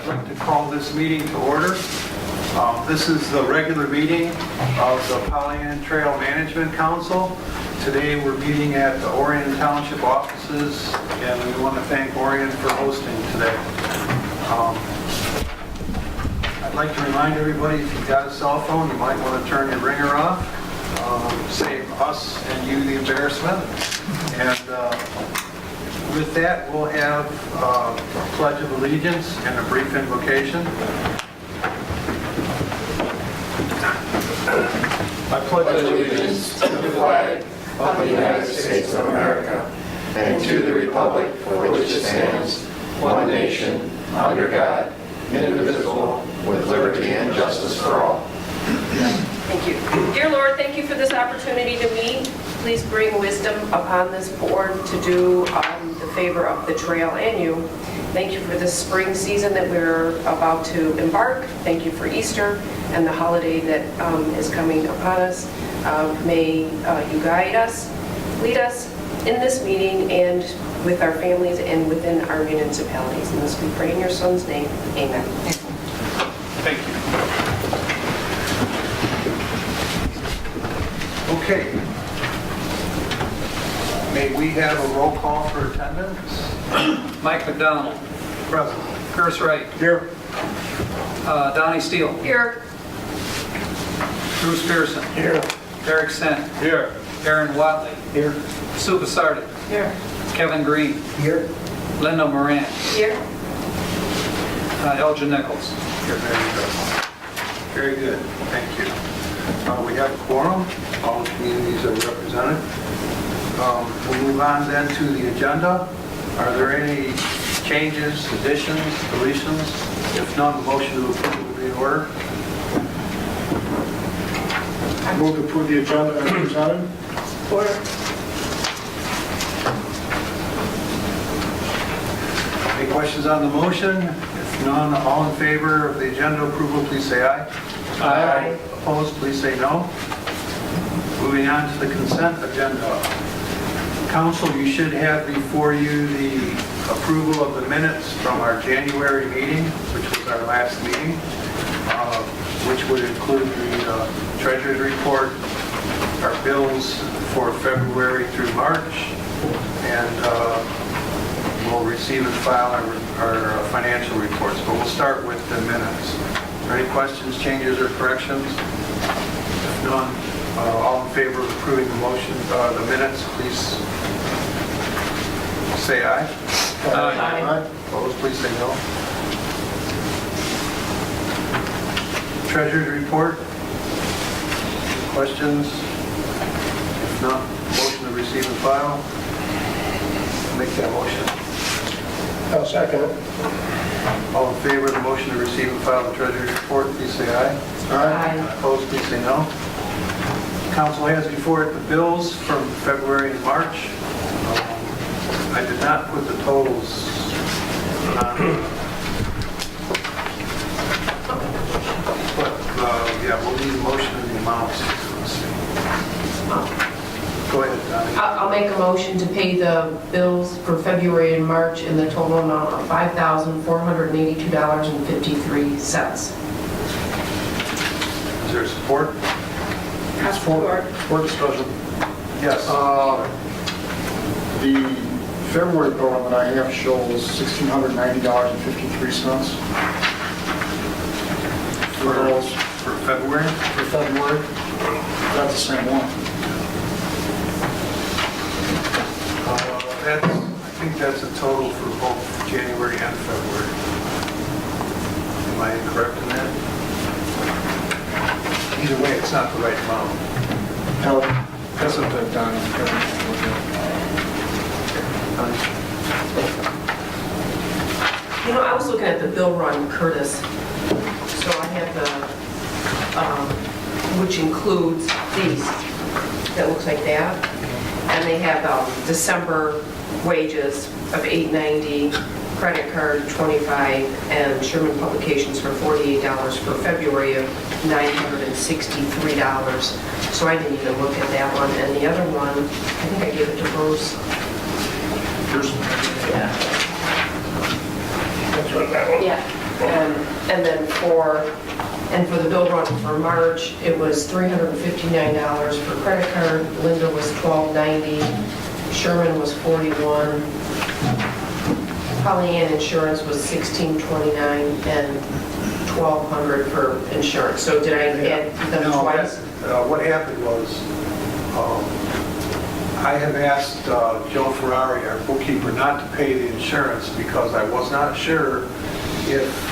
I'd like to call this meeting to order. This is the regular meeting of the Pollyant Trail Management Council. Today we're meeting at the Orion Township offices, and we want to thank Orion for hosting today. I'd like to remind everybody, if you've got a cell phone, you might want to turn your ringer off. Save us and you the embarrassment. And with that, we'll have a Pledge of Allegiance and a brief invocation. I pledge allegiance to the flag of the United States of America and to the republic for which it stands, one nation, under God, indivisible, with liberty and justice for all. Thank you. Dear Lord, thank you for this opportunity to meet. Please bring wisdom upon this board to do the favor of the trail and you. Thank you for this spring season that we're about to embark. Thank you for Easter and the holiday that is coming upon us. May you guide us, lead us in this meeting and with our families and within our municipalities. And this we pray in your Son's name. Amen. Thank you. Okay. May we have a roll call for attendance? Mike McDonald. Present. Curtis Wright. Here. Donnie Steele. Here. Bruce Pearson. Here. Eric Sent. Here. Aaron Watley. Here. Sue Basardi. Here. Kevin Green. Here. Linda Moran. Here. Elgin Nichols. Here, there you go. Very good, thank you. We have a quorum, all the communities are represented. We'll move on then to the agenda. Are there any changes, additions, deletions? If none, motion to approve will be in order. I move to approve the agenda as presented. Order. Any questions on the motion? If none, all in favor of the agenda approval, please say aye. Aye. Opposed, please say no. Moving on to the consent agenda. Council, you should have before you the approval of the minutes from our January meeting, which was our last meeting, which would include the treasurer's report, our bills for February through March, and we'll receive and file our financial reports. But we'll start with the minutes. Are there any questions, changes, or corrections? If none, all in favor of approving the motion, the minutes, please say aye. Aye. Opposed, please say no. Treasurer's report. Any questions? If not, motion to receive and file. Make that motion. I'll second it. All in favor of the motion to receive and file the treasurer's report, please say aye. Aye. Opposed, please say no. Council has before it the bills from February and March. I did not put the totals on, but yeah, we'll need a motion in the amounts. Let's see. Go ahead, Donnie. I'll make a motion to pay the bills for February and March in the total amount of $5,482.53. Is there support? It's for discussion. Yes. The February bill that I have shows $1,690.53 for those For February? for February. That's the same one. I think that's a total for both January and February. Am I incorrect in that? Either way, it's not the right amount. Now, that's what they've done. You know, I was looking at the bill run, Curtis. So I have which includes these. That looks like that. And they have December wages of $890, credit card 25, and Sherman Publications for $48 for February of $963. So I didn't even look at that one. And the other one, I think I gave it to Bruce. Here's Yeah. that's what that one. Yeah. And then for the bill run for March, it was $359 for credit card, Linda was $12.90, Sherman was $41, Pollyann Insurance was $16.29, and $1,200 for insurance. So did I add them No, twice? what happened was, I have asked Joe Ferrari, our bookkeeper, not to pay the insurance because I was not sure if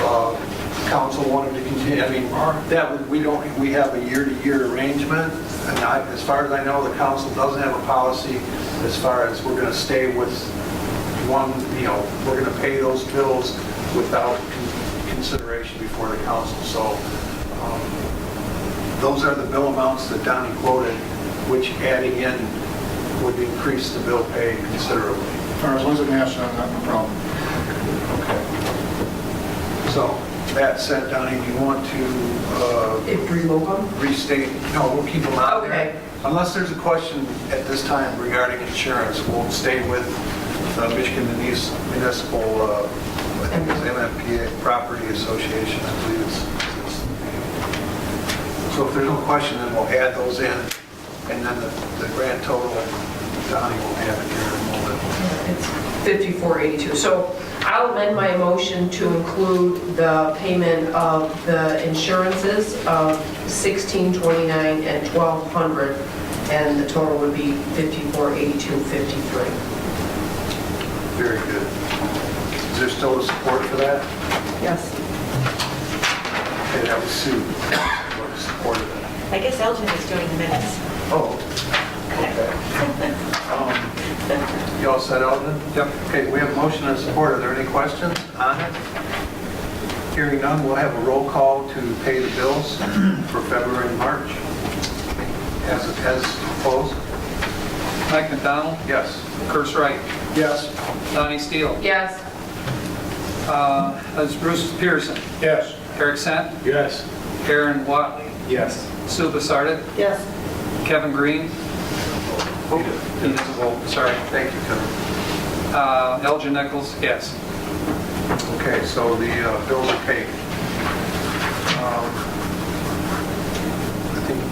council wanted to continue. I mean, we have a year-to-year arrangement, and as far as I know, the council doesn't have a policy as far as we're going to stay with one, we're going to pay those bills without consideration before the council. So those are the bill amounts that Donnie quoted, which adding in would increase the bill pay considerably. As long as it matches, I've got no problem. Okay. So that said, Donnie, do you want to Remove them? restate? No, we'll keep them out there. Okay. Unless there's a question at this time regarding insurance, we'll stay with the Michigan Municipal, I think it's MMPA Property Association, I believe it's. So if there's no question, then we'll add those in, and then the grand total, Donnie will have it here in a moment. It's $54.82. So I'll amend my motion to include the payment of the insurances of $16.29 and $1,200, and the total would be $54.82.53. Very good. Is there still support for that? Yes. Okay, that was Sue. What supported that? I guess Elgin is doing the minutes. Oh, okay. You all set, Eldon? Yep. Okay, we have a motion and support. Are there any questions on it? Hearing none, we'll have a roll call to pay the bills for February and March. As proposed? Mike McDonald, Yes. Curtis Wright, Yes. Donnie Steele, Yes. that's Bruce Pearson, Yes. Eric Sant, Yes. Aaron Watley, Yes. Sue Bassardi, Yes. Kevin Green, he doesn't vote, sorry, Thank you, Kevin. Elgin Nichols, yes. Okay, so the bills are paid. I think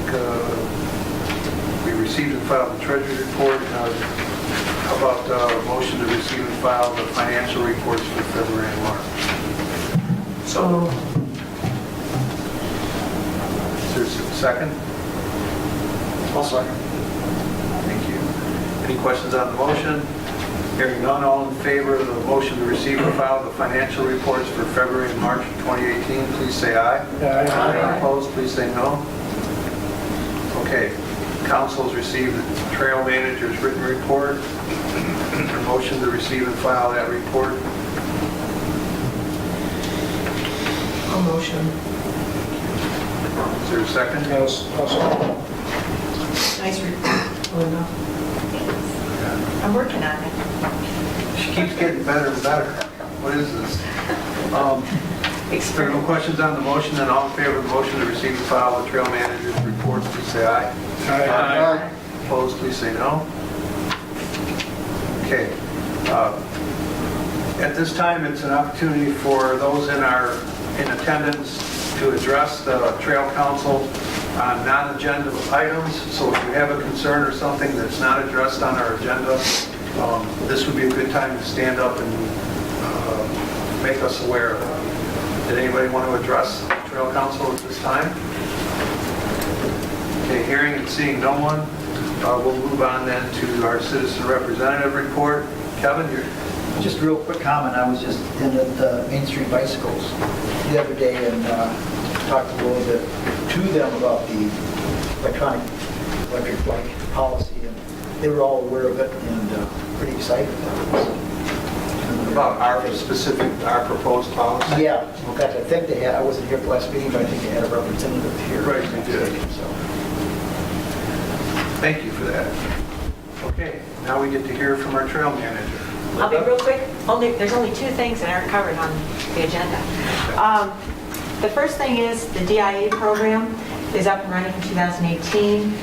we received and filed the treasury report. How about motion to receive and file the financial reports for February and March? So moved. Is there a second? I'll second. Thank you. Any questions on the motion? Hearing none, all in favor of the motion to receive and file the financial reports for February and March of 2018, please say aye. Aye. Opposed, please say no. Okay, council's received the trail manager's written report. A motion to receive and file that report. A motion. Is there a second? Yes. I'll second. Nice report, Linda. I'm working on it. She keeps getting better and better. What is this? If there are no questions on the motion, then all in favor of the motion to receive and file the trail manager's report, please say aye. Aye. Opposed, please say no. Okay. At this time, it's an opportunity for those in attendance to address the Trail Council on non-agenda items. So if you have a concern or something that's not addressed on our agenda, this would be a good time to stand up and make us aware of it. Did anybody want to address the Trail Council at this time? Okay, hearing and seeing no one, we'll move on then to our citizen representative report. Kevin, you're... Just a real quick comment, I was just in the Main Street Bicycles the other day and talked a little bit to them about the electric bike policy, and they were all aware of it and pretty excited about it. About our proposed policy? Yeah, in fact, I think they had, I wasn't here at the last meeting, but I think they had a representative here. Right, they did. So. Thank you for that. Okay, now we get to hear from our trail manager. I'll be real quick. There's only two things that aren't covered on the agenda. The first thing is the DIA program is up and running in 2018.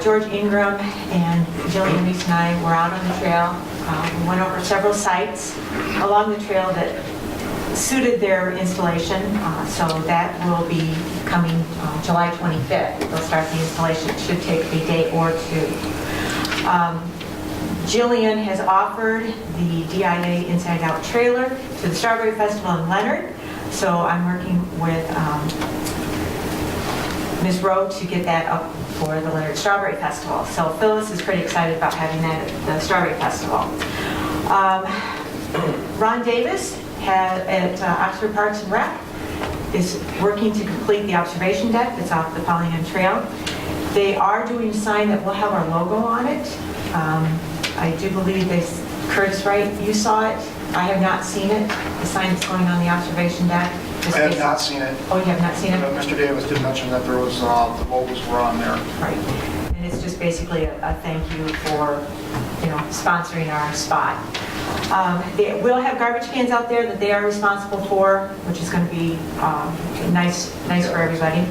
George Ingram and Jillian Reese and I were out on the trail. We went over several sites along the trail that suited their installation, so that will be coming July 25th. They'll start the installation. It should take a day or two. Jillian has offered the DIA Inside Out trailer to the Strawberry Festival in Leonard, so I'm working with Ms. Rowe to get that up for the Leonard Strawberry Festival. So Phyllis is pretty excited about having that at the Strawberry Festival. Ron Davis at Oxford Parks and Rec is working to complete the observation deck that's off the Pollyant Trail. They are doing a sign that will have our logo on it. I do believe Curtis, right, you saw it? I have not seen it, the sign that's going on the observation deck. I have not seen it. Oh, you have not seen it? But Mr. Davis did mention that there was, the logos were on there. Right. And it's just basically a thank you for, sponsoring our spot. They will have garbage cans out there that they are responsible for, which is going to be nice for everybody.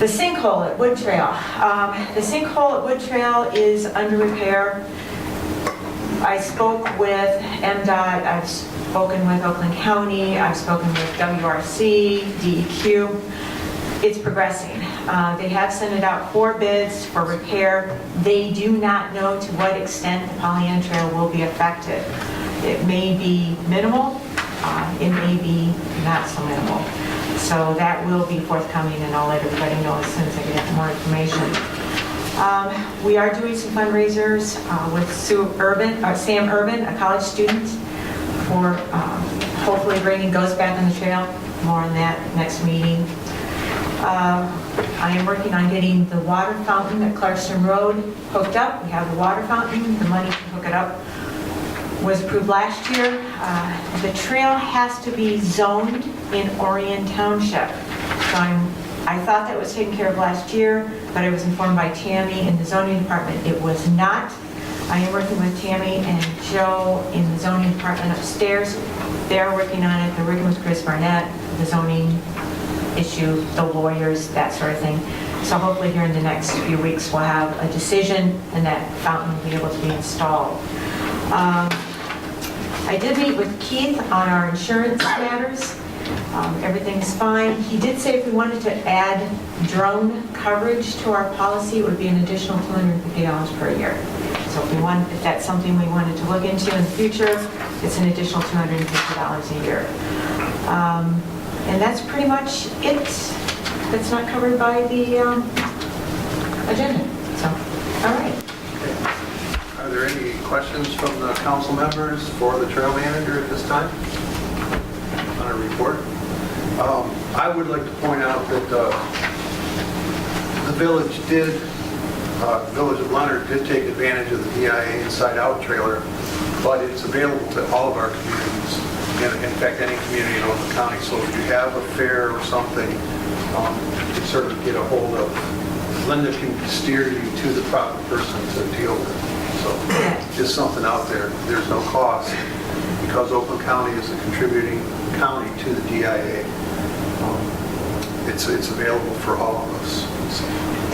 The sinkhole at Wood Trail. The sinkhole at Wood Trail is under repair. I spoke with MDOT, I've spoken with Oakland County, I've spoken with WRC, DEQ. It's progressing. They have sent it out for bids for repair. They do not know to what extent the Pollyant Trail will be affected. It may be minimal, it may be not so minimal. So that will be forthcoming, and I'll let everybody know as soon as I get more information. We are doing some fundraisers with Sam Urban, a college student, for hopefully bringing Ghosts back on the trail. More on that next meeting. I am working on getting the water fountain at Clarkson Road hooked up. We have the water fountain, the money to hook it up was approved last year. The trail has to be zoned in Orion Township. So I thought that was taken care of last year, but I was informed by Tammy in the zoning department it was not. I am working with Tammy and Joe in the zoning department upstairs. They're working on it. They're working with Chris Barnett, the zoning issue, the lawyers, that sort of thing. So hopefully here in the next few weeks we'll have a decision and that fountain will be able to be installed. I did meet with Keith on our insurance matters. Everything's fine. He did say if we wanted to add drone coverage to our policy, it would be an additional $250 per year. So if that's something we wanted to look into in the future, it's an additional $250 a year. And that's pretty much it. That's not covered by the agenda. So, all right. Are there any questions from the council members for the trail manager at this time on a report? I would like to point out that the Village of Leonard did take advantage of the DIA Inside Out trailer, but it's available to all of our communities. In fact, any community in Oakland County. So if you have a fair or something, you can certainly get a hold of. Linda can steer you to the proper person to deal with. So just something out there. There's no cost because Oakland County is a contributing county to the DIA. It's available for all of us. So.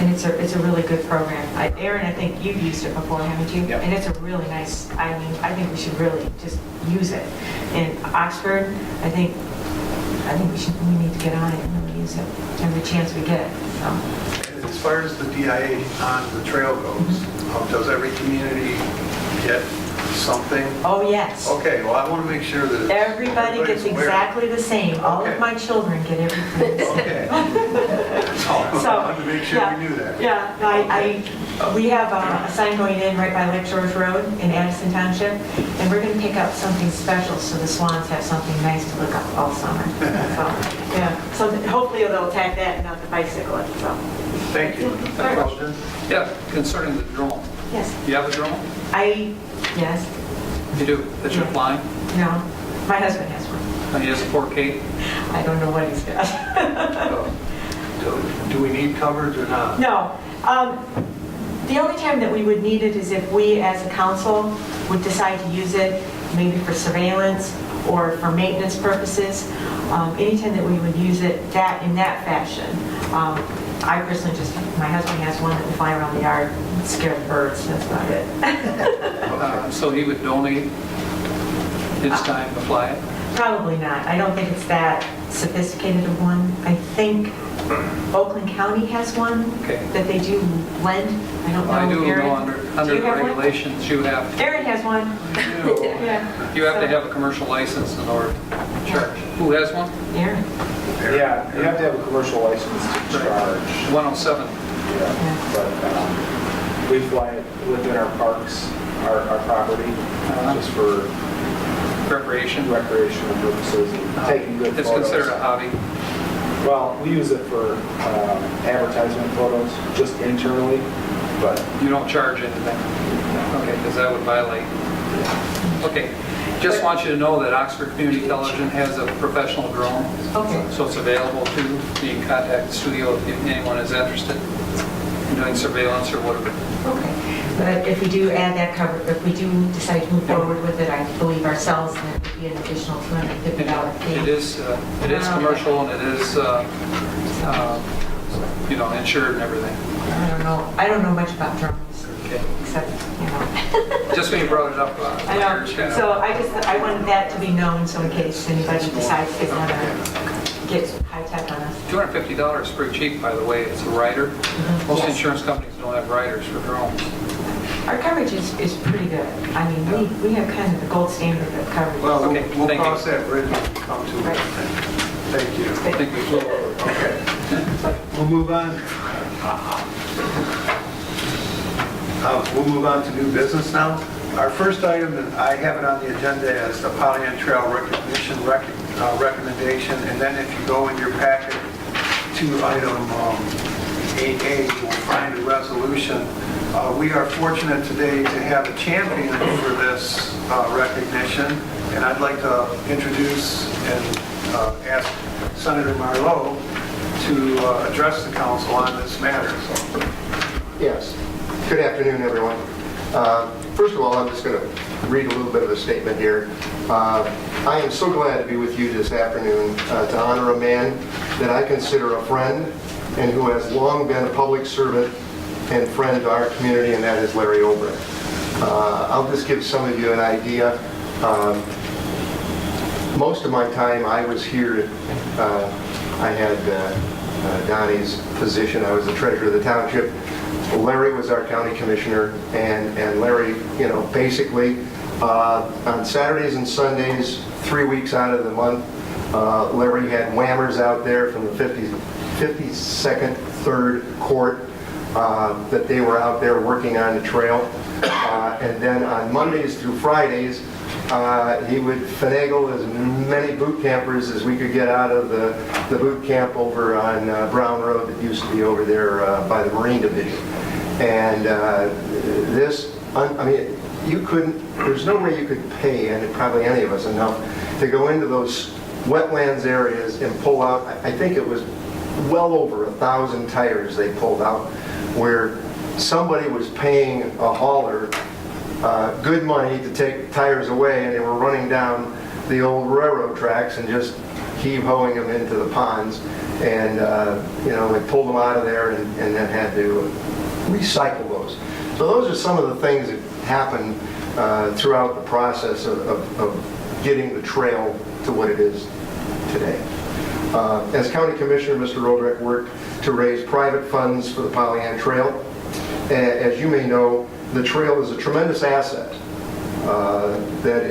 And it's a really good program. Aaron, I think you've used it before, haven't you? Yep. And it's a really nice, I think we should really just use it. In Oxford, I think we need to get on it and really use it every chance we get. So. As far as the DIA on the trail goes, does every community get something? Oh, yes. Okay, well, I want to make sure that everybody gets everybody's aware. Exactly the same. All Okay. of my children get everything. Okay. So I wanted to make sure we knew that. Yeah, we have a sign going in right by Lake George Road in Addison Township, and we're going to pick up something special so the swans have something nice to look up all summer. So hopefully they'll attack that and not the bicycle. So. Thank you. Very much. Question? Yeah, concerning the drone. Yes. You have a drone? Yes. You do? That you're flying? No. My husband has one. And he has a 4K? I don't know what he's got. Do we need coverage or not? No. The only time that we would need it is if we, as a council, would decide to use it, maybe for surveillance or for maintenance purposes. Anytime that we would use it in that fashion. I personally my husband has one that will fly around the yard and scare the birds. That's about it. So he would donate his time to fly it? Probably not. I don't think it's that sophisticated of one. I think Oakland County has one Okay. that they do lend. I don't know. I do Aaron, know under do the you have one? regulations, you have Aaron has one. Yeah. you have to have a commercial license in order to charge. Who has one? Aaron. Yeah, you have to have a commercial license to charge. 107. Yeah, but we fly it within our parks, our property, just for Recreation. recreational purposes and taking good photos. It's considered a hobby. Well, we use it for advertisement photos, just internally, but You don't charge anything. Okay, because that would violate. Okay. Just want you to know that Oxford Community Television has a professional drone. Okay. So it's available to you. You can contact the studio if anyone is interested in doing surveillance or whatever. Okay. But if we do add that cover, if we do decide to move forward with it, I believe ourselves, then it would be an additional $250 fee. It is commercial and it is, insured and everything. I don't know much about drones, Okay. except, Just when you brought it up, I know, yours kind of- so I wanted that to be known, so in case anybody decides they want to get high tech on us. $250 is pretty cheap, by the way. It's a rider. Most Yes. insurance companies don't have riders for drones. Our coverage is pretty good. I mean, we have kind of the gold standard of coverage. Well, Okay, we'll thank you. cross that bridge when we come to it. Thank you. I think we will. Okay. We'll move on. We'll move on to new business now. Our first item, and I have it on the agenda as the Pollyant Trail recognition recommendation, and then if you go in your packet to item 8A, you will find a resolution. We are fortunate today to have a champion for this recognition, and I'd like to introduce and ask Senator Marlowe to address the council on this matter. So, Yes. Good afternoon, everyone. First of all, I'm just going to read a little bit of a statement here. I am so glad to be with you this afternoon to honor a man that I consider a friend and who has long been a public servant and friend to our community, and that is Larry Obrecht. I'll just give some of you an idea. Most of my time I was here, I had Donnie's position. I was the treasurer of the township. Larry was our county commissioner, and Larry, basically on Saturdays and Sundays, 3 weeks out of the month, Larry had whammers out there from the 52nd, 3rd Court that they were out there working on the trail. And then on Mondays through Fridays, he would finagle as many boot campers as we could get out of the boot camp over on Brown Road that used to be over there by the Marine Division. And there's no way you could pay, and probably any of us, enough to go into those wetlands areas and pull out, I think it was well over 1,000 tires they pulled out, where somebody was paying a hauler good money to take the tires away, and they were running down the old railroad tracks and just heave-hoeing them into the ponds, and they pulled them out of there and then had to recycle those. So those are some of the things that happen throughout the process of getting the trail to what it is today. As County Commissioner, Mr. Obrecht worked to raise private funds for the Pollyant Trail. As you may know, the trail is a tremendous asset that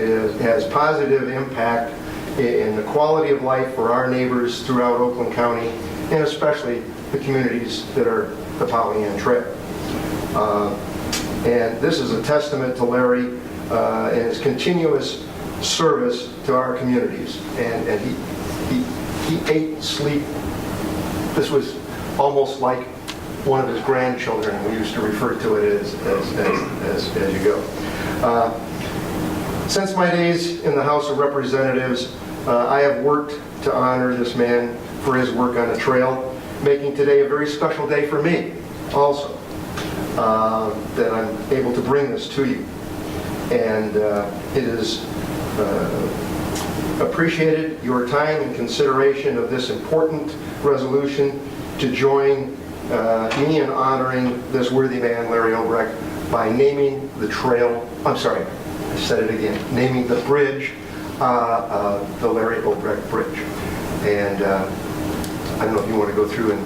has positive impact in the quality of life for our neighbors throughout Oakland County, and especially the communities that are the Pollyant Trail. And this is a testament to Larry and his continuous service to our communities. And he ate and sleep. This was almost like one of his grandchildren. We used to refer to it as you go. Since my days in the House of Representatives, I have worked to honor this man for his work on the trail, making today a very special day for me also, that I'm able to bring this to you. And it is appreciated your time and consideration of this important resolution to join me in honoring this worthy man, Larry Obrecht, by naming the trail, I'm sorry, I said it again, naming the bridge the Larry Obrecht Bridge. And I don't know if you want to go through and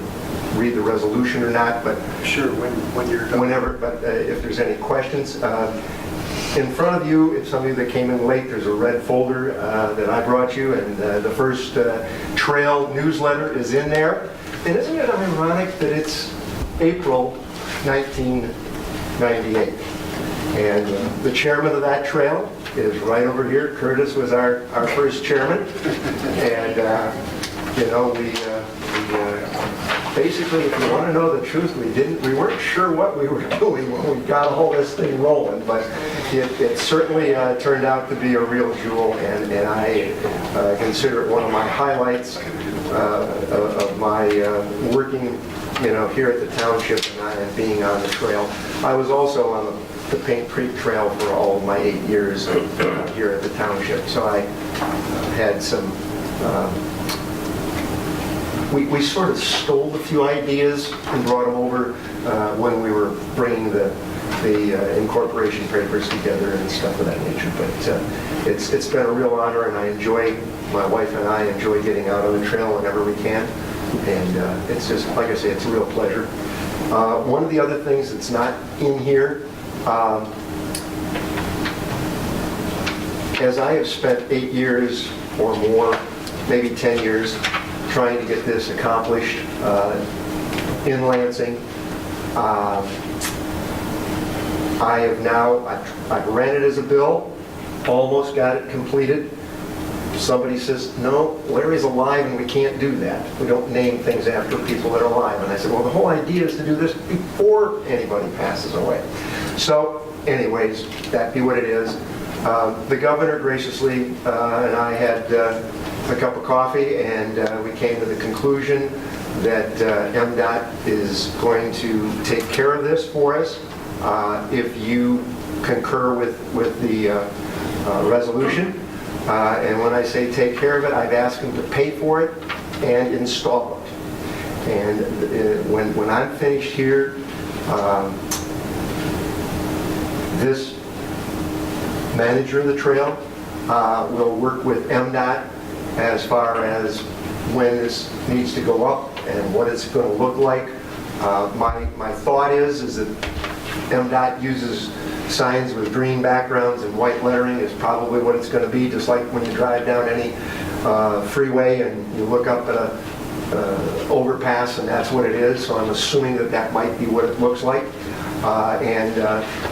read the resolution or not, but Sure, when you're done. whenever, but if there's any questions. In front of you, if some of you that came in late, there's a red folder that I brought you, and the first trail newsletter is in there. And isn't it ironic that it's April 1998? And the chairman of that trail is right over here. Curtis was our first chairman. And, you know, we basically, if you want to know the truth, we weren't sure what we were doing when we got all this thing rolling, but it certainly turned out to be a real jewel, and I consider it one of my highlights of my working, you know, here at the township and being on the trail. I was also on the Paint Creek Trail for all of my 8 years here at the township, so I had some we sort of stole a few ideas and brought them over when we were bringing the incorporation papers together and stuff of that nature. But it's been a real honor, and my wife and I enjoy getting out on the trail whenever we can. And it's just, like I say, it's a real pleasure. One of the other things that's not in here, as I have spent 8 years or more, maybe 10 years, trying to get this accomplished in Lansing. I've ran it as a bill, almost got it completed. Somebody says, no, Larry's alive and we can't do that. We don't name things after people that are alive. And I said, well, the whole idea is to do this before anybody passes away. So anyways, that be what it is. The governor graciously and I had a cup of coffee, and we came to the conclusion that MDOT is going to take care of this for us if you concur with the resolution. And when I say take care of it, I've asked them to pay for it and install it. And when I'm finished here, this manager of the trail will work with MDOT as far as when this needs to go up and what it's going to look like. My thought is that MDOT uses signs with green backgrounds and white lettering is probably what it's going to be, just like when you drive down any freeway and you look up at a overpass, and that's what it is. So I'm assuming that might be what it looks like. And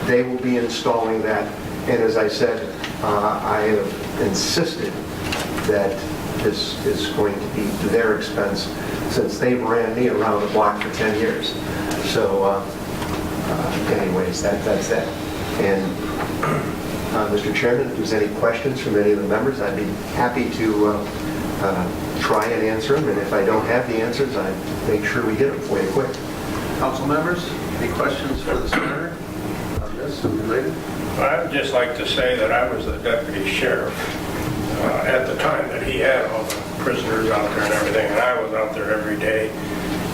they will be installing that. And as I said, I have insisted that this is going to be to their expense, since they've ran me around the block for 10 years. So anyways, that's that. And Mr. Chairman, if there's any questions from any of the members, I'd be happy to try and answer them. And if I don't have the answers, I make sure we get them for you quick. Council members, any questions for the senator on this related? I would just like to say that I was the deputy sheriff at the time that he had all the prisoners out there and everything, and I was out there every day,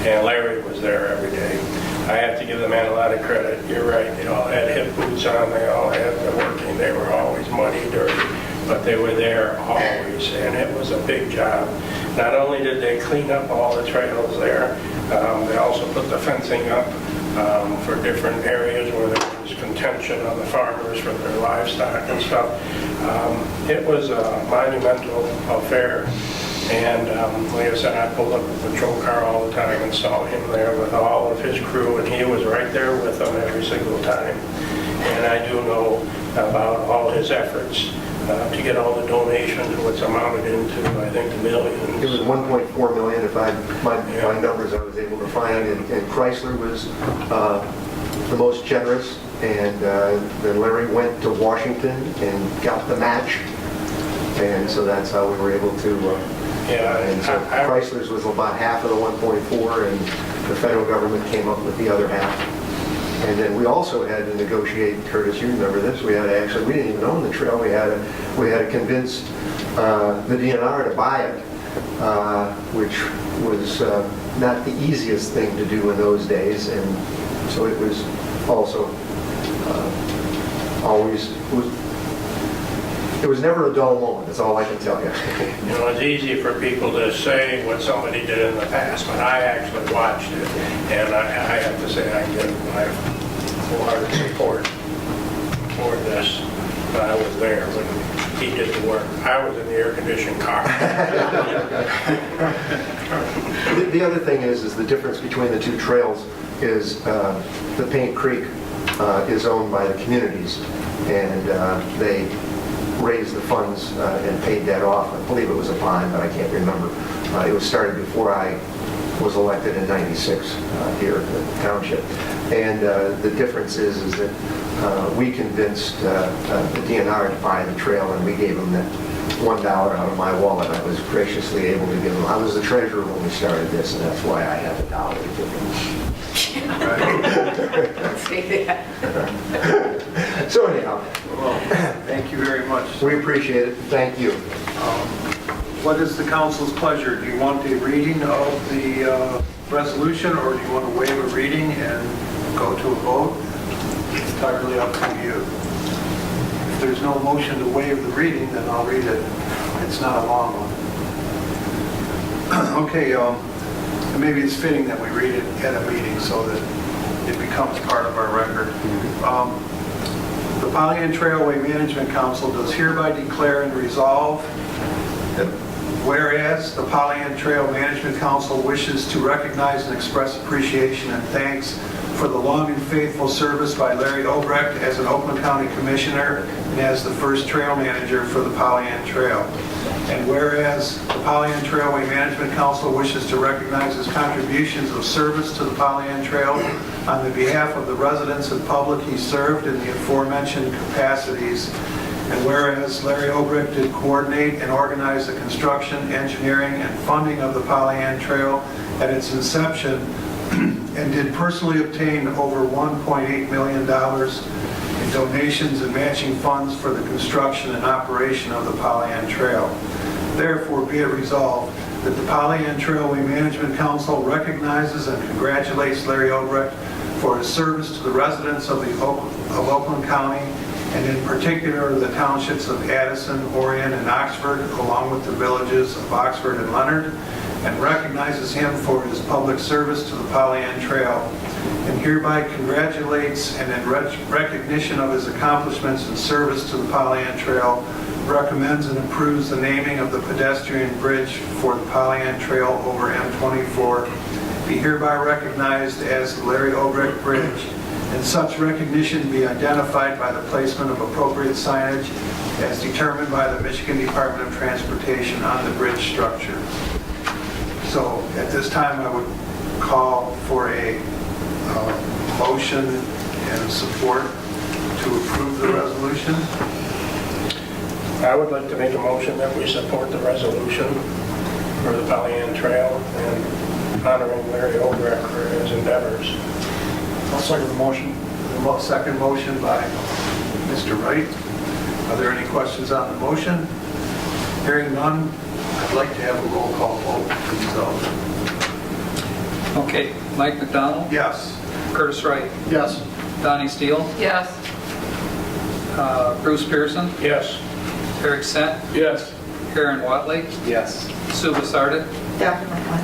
and Larry was there every day. I have to give the man a lot of credit. You're right, they all had hip boots on, they all had the working, they were always muddy, dirty, but they were there always, and it was a big job. Not only did they clean up all the trails there, they also put the fencing up for different areas where there was contention on the farmers for their livestock and stuff. It was a monumental affair, and like I said, I pulled up the patrol car all the time and saw him there with all of his crew, and he was right there with them every single time. And I do know about all his efforts to get all the donations, what's amounted into, I think, millions. It was 1.4 million, if my numbers I was able to find, and Chrysler was the most generous, and then Larry went to Washington and got the match, and so that's how we were able to, and so Chrysler's was about half of the 1.4, and the federal government came up with the other half. And then we also had to negotiate, Curtis, you remember this, we didn't even own the trail, we had to convince the DNR to buy it, which was not the easiest thing to do in those days, and so it was also It was never a dull moment, that's all I can tell you. You know, it's easy for people to say what somebody did in the past, but I actually watched it, and I have to say I give my full-hearted support for this. I was there when he did the work. I was in the air-conditioned car. The other thing is the difference between the two trails is the Paint Creek is owned by the communities, and they raised the funds and paid that off. I believe it was a bond, but I can't remember. It was started before I was elected in '96 here at the township. And the difference is that we convinced the DNR to buy the trail, and we gave them that $1 out of my wallet. I was graciously able to give them. I was the treasurer when we started this, and that's why I have $1 to give them. Say that. So anyhow, Well, thank you very much. we appreciate it. Thank you. What is the council's pleasure? Do you want a reading of the resolution, or do you want to waive a reading and go to a vote? It's entirely up to you. If there's no motion to waive the reading, then I'll read it. It's not a long one. Okay, and maybe it's fitting that we read it at a meeting so that it becomes part of our record. The Pollyant Trailway Management Council does hereby declare and resolve that whereas the Pollyant Trail Management Council wishes to recognize and express appreciation and thanks for the long and faithful service by Larry Obrecht as an Oakland County Commissioner and as the first trail manager for the Pollyant Trail. And whereas the Pollyant Trailway Management Council wishes to recognize his contributions of service to the Pollyant Trail on the behalf of the residents and public he served in the aforementioned capacities. And whereas Larry Obrecht did coordinate and organize the construction, engineering, and funding of the Pollyant Trail at its inception, and did personally obtain over $1.8 million in donations and matching funds for the construction and operation of the Pollyant Trail. Therefore, be it resolved that the Pollyant Trailway Management Council recognizes and congratulates Larry Obrecht for his service to the residents of Oakland County, and in particular the townships of Addison, Orion, and Oxford, along with the villages of Oxford and Leonard, and recognizes him for his public service to the Pollyant Trail, and hereby congratulates and in recognition of his accomplishments and service to the Pollyant Trail, recommends and approves the naming of the pedestrian bridge for the Pollyant Trail over M24 be hereby recognized as the Larry Obrecht Bridge, and such recognition be identified by the placement of appropriate signage as determined by the Michigan Department of Transportation on the bridge structure. So at this time, I would call for a motion and support to approve the resolution. I would like to make a motion that we support the resolution for the Pollyant Trail and honoring Larry Obrecht for his endeavors. I'll second the motion. The second motion by Mr. Wright. Are there any questions on the motion? Hearing none, I'd like to have a roll call vote, please. Okay, Mike McDonald, Yes. Curtis Wright, Yes. Donnie Steele, Yes. Bruce Pearson, Yes. Eric Sent, Yes. Karen Watley, Yes. Sue Basarda, Definitely.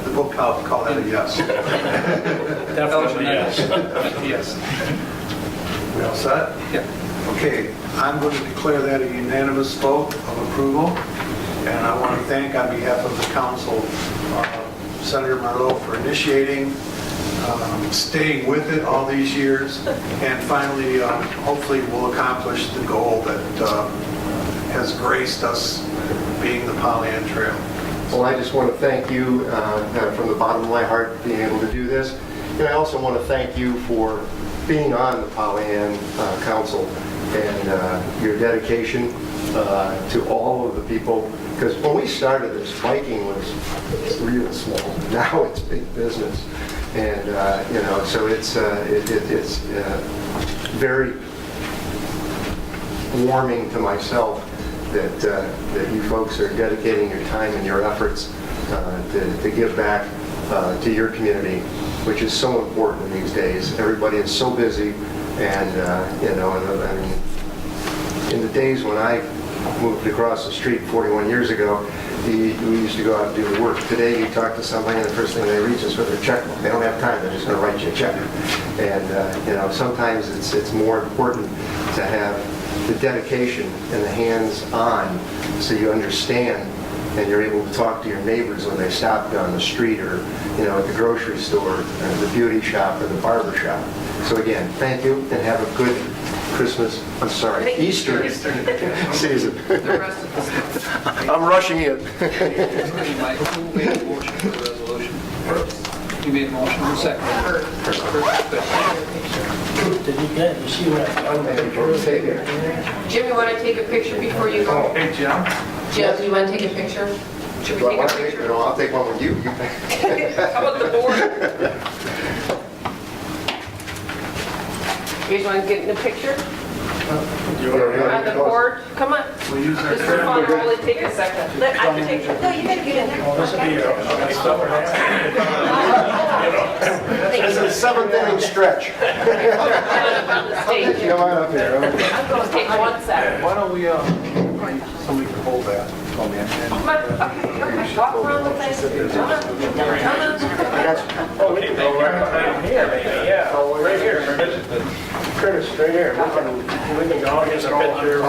The book call that a yes. Definitely yes. Yes. We all set? Yeah. Okay, I'm going to declare that a unanimous vote of approval, and I want to thank on behalf of the council Senator Marleau for initiating, staying with it all these years, and finally, hopefully we'll accomplish the goal that has graced us being the Pollyant Trail. Well, I just want to thank you from the bottom of my heart being able to do this. And I also want to thank you for being on the Pollyant Council and your dedication to all of the people. Because when we started this, biking was real small. Now it's big business. And, you know, so it's very warming to myself that you folks are dedicating your time and your efforts to give back to your community, which is so important in these days. Everybody is so busy, and you know, and I mean, In the days when I moved across the street 41 years ago, we used to go out and do the work. Today, you talk to somebody, and the first thing they reach is for their checkbook. They don't have time, they're just going to write you a check. And, you know, sometimes it's more important to have the dedication and the hands-on so you understand and you're able to talk to your neighbors when they stop you on the street or, you know, at the grocery store, or the beauty shop, or the barber shop. So again, thank you, and have a good Christmas, I'm sorry, Easter season. The rest of the stuff. I'm rushing it. Mike, who made a motion for the resolution? You made a motion, who seconded? Did you get, you see what Jim, you want to take a picture before you go? Hey, Jim? Jim, you want to take a picture? Should we take a picture? No, I'll take one with you. How about the board? You guys want to get in the picture? On the board? Come on. We'll use our Mr. Fun, will it take a second? I can take, no, you gotta get in there. This will be a summer This is a seventh inning stretch. On the stage. Come on up here. I'm going to take one second. Why don't we, somebody can hold that. Come in. Come on, okay, walk around the place. Come on, come on. Oh, we can go right here, maybe, yeah. Right here. Curtis, right here. We can go get some picture.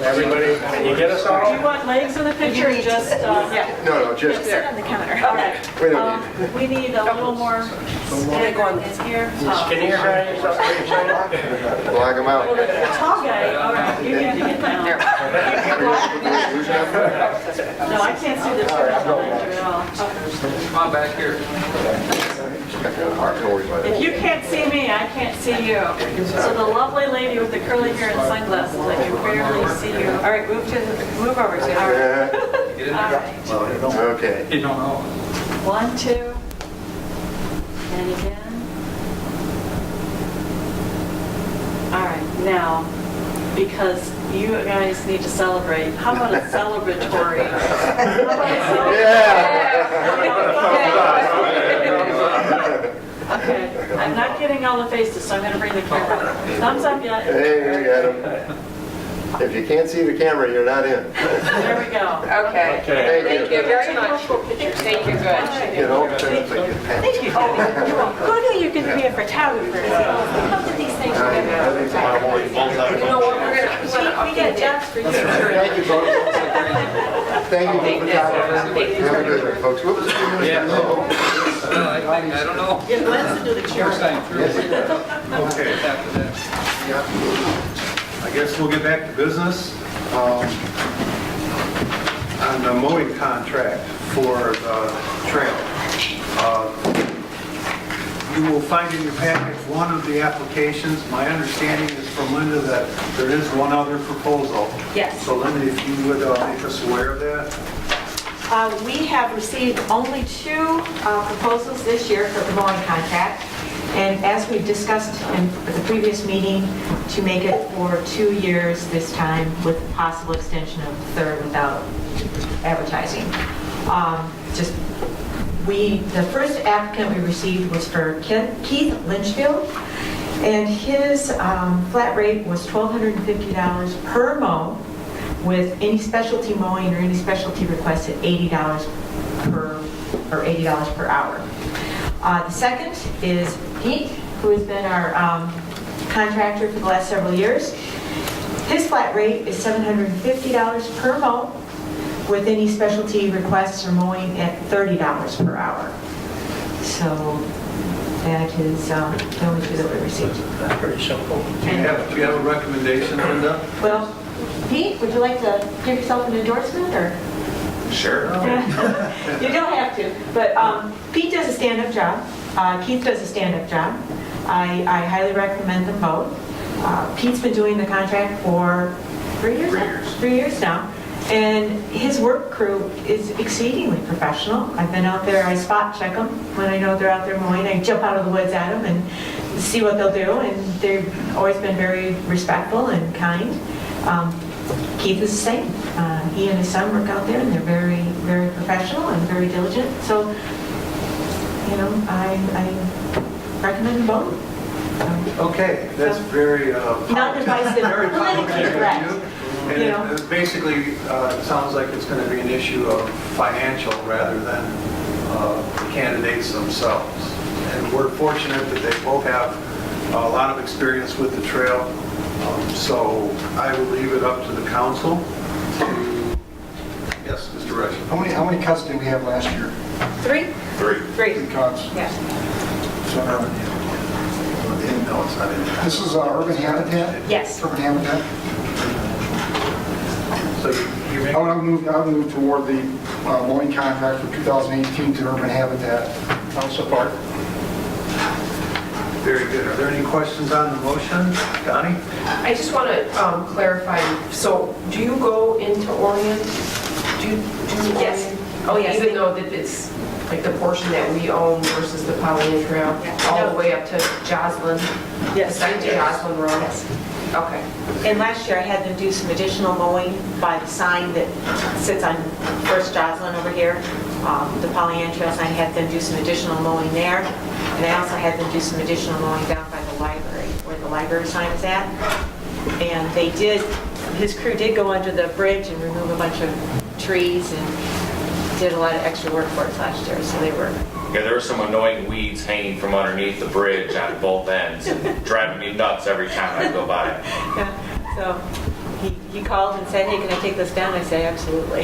Everybody, can you get us all? Do you want legs in the picture or just, yeah? No, just, Sit on the counter. Okay. we don't need We need a little more is here. Skinnier guys up there, to block them out. Tall guy, all right, you can get down. No, I can't see the picture at all. Come on back here. If you can't see me, I can't see you. So the lovely lady with the curly hair and sunglasses, I can barely see you. All right, move over to, all right. Get in All there. right. Okay. You don't know. 1, 2, and again. All right, now, because you guys need to celebrate, how about a celebratory? How about a Okay, I'm not getting all the faces, so I'm going to bring the camera. Thumbs up yet? Hey, you got him. If you can't see the camera, you're not in. There we go. Okay, thank you very much. Thank you, good. You know, it's like a pen. Thank you. Who knew you could be a photographer? How did these things work? You know what, we're gonna We get jobs for you. Thank you, folks. Thank you for the photography. Have a good one, folks. Whoops. I don't know. Yeah, Glenn's into the chair. First time through. Okay. After that. I guess we'll get back to business. On the mowing contract for the trail. You will find in your package one of the applications. My understanding is from Linda that there is one other proposal. Yes. So Linda, if you would make us aware of that. We have received only 2 proposals this year for the mowing contract. And as we discussed in the previous meeting, to make it for 2 years this time with possible extension of the third without advertising. The first applicant we received was for Keith Lynchfield, and his flat rate was $1,250 per mow, with any specialty mowing or any specialty request at $80 per hour. The second is Pete, who has been our contractor for the last several years. His flat rate is $750 per mow, with any specialty requests or mowing at $30 per hour. So that is the only 2 that we received. Pretty simple. Do you have a recommendation, Linda? Well, Pete, would you like to give yourself an endorsement, or? Sure. You don't have to, but Pete does a stand-up job. Keith does a stand-up job. I highly recommend them both. Pete's been doing the contract for 3 years? 3 years. 3 years now. And his work crew is exceedingly professional. I've been out there, I spot check them when I know they're out there mowing. I jump out of the woods at them and see what they'll do, and they've always been very respectful and kind. Keith is the same. He and his son work out there, and they're very, very professional and very diligent. So, you know, I recommend them both. Okay, that's very Not divisive, very politically complimentary correct. of you. And You know. basically, it sounds like it's going to be an issue of financial rather than the candidates themselves. And we're fortunate that they both have a lot of experience with the trail. So I will leave it up to the council to, yes, Mr. Rush. How many cuts did we have last year? 3? 3 3. cuts. Yeah. So, No, it's not in there. this is Urban Habitat? Yes. Urban Habitat? So you make, I would move toward the mowing contract for 2018 to Urban Habitat. I'll support. very good. Are there any questions on the motion? Donnie? I just want to clarify, so do you go into Orion? Do you? Yes. Orion? Oh, yes. Even though that it's like the portion that we own versus the Pollyant Trail, Yeah. all No. the way up to Joslyn? Yes. Aside to Joslyn Road? Yes. Okay. And last year, I had them do some additional mowing by the sign that sits on First Joslyn over here, the Pollyant Trail sign. I had them do some additional mowing there. And I also had them do some additional mowing down by the library, where the library sign is at. And they did, his crew did go under the bridge and remove a bunch of trees and did a lot of extra work for us last year, so they were. Yeah, there were some annoying weeds hanging from underneath the bridge on both ends, and driving me nuts every time I go by. Yeah, so he called and said, hey, can I take this down? I said, absolutely.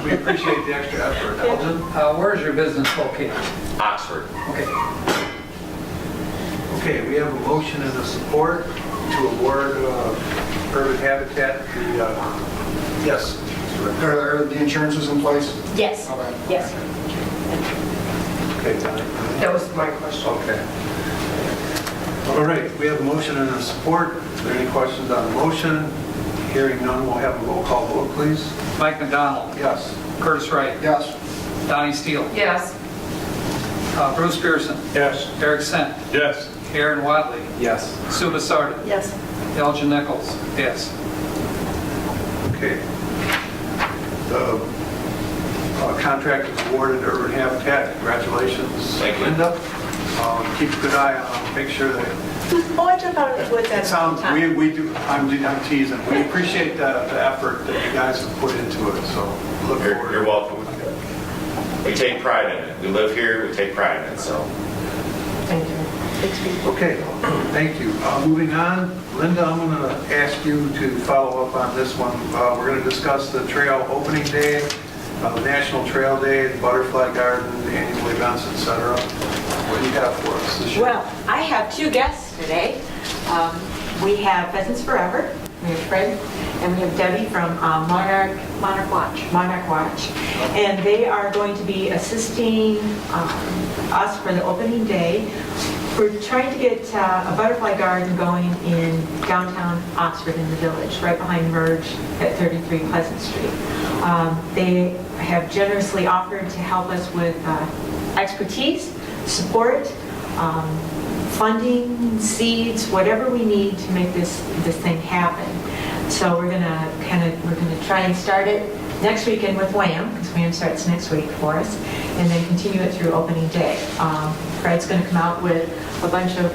We appreciate the extra effort. Elgin? Where's your business located? Oxford. Okay. Okay, we have a motion and a support to award Urban Habitat the, yes. Are the insurances in place? Yes, Okay. yes. Okay, Donnie? That was my question. Okay. All right, we have a motion and a support. Are there any questions on the motion? Hearing none, we'll have a roll call vote, please. Mike McDonald. Yes. Curtis Wright. Yes. Donnie Steele. Yes. Bruce Pearson. Yes. Eric Sent. Yes. Aaron Wadley. Yes. Sue Basarda. Yes. Elgin Nichols. Yes. Okay. The contract is awarded to Urban Habitat. Congratulations, Thank you. Linda. Keep a good eye on them. Make sure that Oh, I took out with that. it sounds, we do, I'm teasing. We appreciate the effort that you guys have put into it, so look forward. You're welcome. We take pride in it. We live here, we take pride in it, so. Thank you. Okay, thank you. Moving on, Linda, I'm going to ask you to follow up on this one. We're going to discuss the trail opening day, the National Trail Day, the Butterfly Garden, annual events, etc. What do you have for us this year? Well, I have 2 guests today. We have Pheasants Forever, we have Fred, and we have Debbie from Monarch Watch. And they are going to be assisting us for the opening day. We're trying to get a butterfly garden going in downtown Oxford in the village, right behind Merge at 33 Pleasant Street. They have generously offered to help us with expertise, support, funding, seeds, whatever we need to make this thing happen. So we're gonna try and start it next weekend with WHAM, because WHAM starts next week for us, and then continue it through opening day. Fred's gonna come out with a bunch of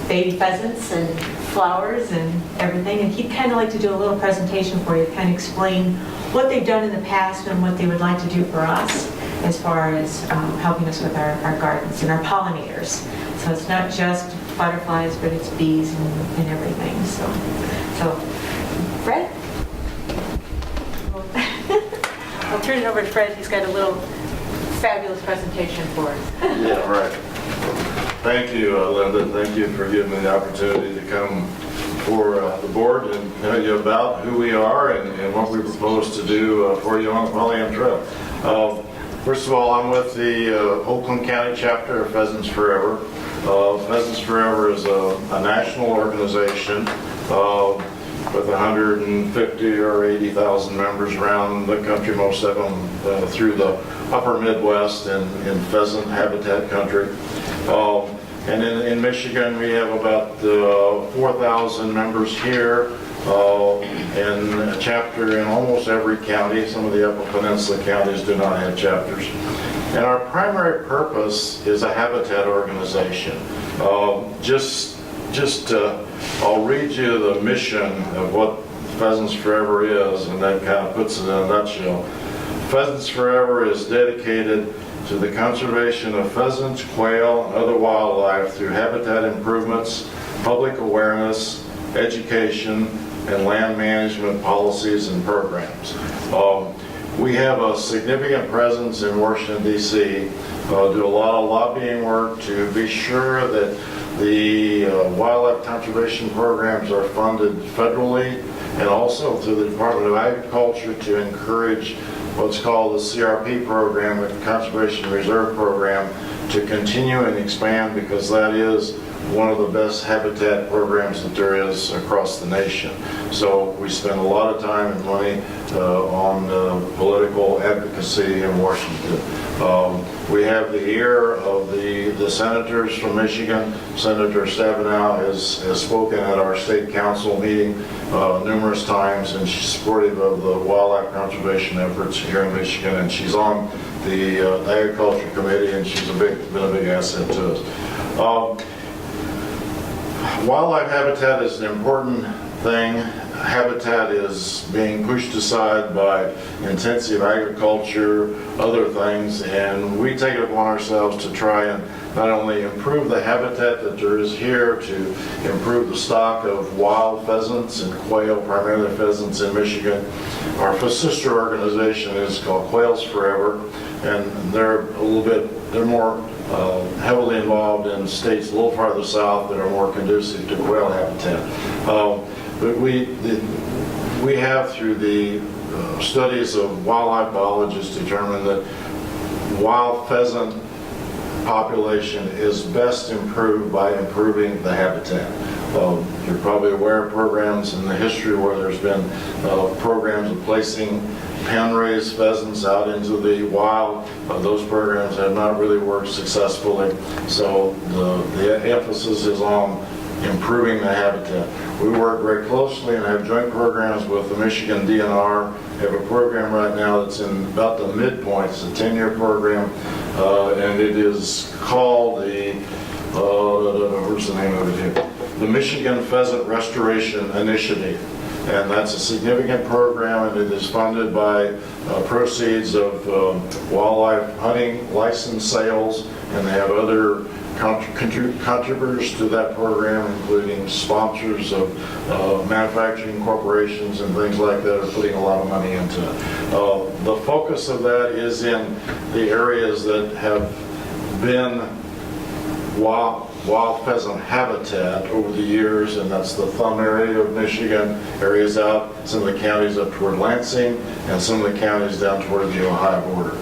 baby pheasants and flowers and everything, and he'd kind of like to do a little presentation for you, kind of explain what they've done in the past and what they would like to do for us as far as helping us with our gardens and our pollinators. So it's not just butterflies, but it's bees and everything. So Fred? I'll turn it over to Fred. He's got a little fabulous presentation for us. Yeah, right. Thank you, Linda. Thank you for giving me the opportunity to come for the board and tell you about who we are and what we propose to do for you on the Pollyant Trail. First of all, I'm with the Oakland County chapter of Pheasants Forever. Pheasants Forever is a national organization with 150 or 80,000 members around the country, most of them through the upper Midwest and in pheasant habitat country. And in Michigan, we have about 4,000 members here, and a chapter in almost every county. Some of the Upper Peninsula counties do not have chapters. And our primary purpose is a habitat organization. I'll read you the mission of what Pheasants Forever is, and that kind of puts it in a nutshell. Pheasants Forever is dedicated to the conservation of pheasants, quail, and other wildlife through habitat improvements, public awareness, education, and land management policies and programs. We have a significant presence in Washington, D.C., do a lot of lobbying work to be sure that the wildlife conservation programs are funded federally and also through the Department of Agriculture to encourage what's called the CRP program, the Conservation Reserve Program, to continue and expand, because that is one of the best habitat programs that there is across the nation. So we spend a lot of time and money on political advocacy in Washington. We have the ear of the senators from Michigan. Senator Stabenow has spoken at our state council meeting numerous times, and she's supportive of the wildlife conservation efforts here in Michigan, and she's on the agriculture committee, and she's been a big asset to us. Wildlife habitat is an important thing. Habitat is being pushed aside by intensive agriculture, other things, and we take it upon ourselves to try and not only improve the habitat that there is here, to improve the stock of wild pheasants and quail, primarily pheasants in Michigan. Our sister organization is called Quails Forever, and they're more heavily involved in states a little farther south that are more conducive to quail habitat. But we have, through the studies of wildlife biologists, determined that wild pheasant population is best improved by improving the habitat. You're probably aware of programs in the history where there's been programs of placing pen-raised pheasants out into the wild. Those programs have not really worked successfully, so the emphasis is on improving the habitat. We work very closely and have joint programs with the Michigan DNR. We have a program right now that's in about the midpoint. It's a 10-year program, and it is called where's the name of it here? The Michigan Pheasant Restoration Initiative. And that's a significant program, and it is funded by proceeds of wildlife hunting license sales, and they have other contributors to that program, including sponsors of manufacturing corporations and things like that are putting a lot of money into it. The focus of that is in the areas that have been wild pheasant habitat over the years, and that's the Thumb area of Michigan, areas out, some of the counties up toward Lansing, and some of the counties down toward the Ohio border.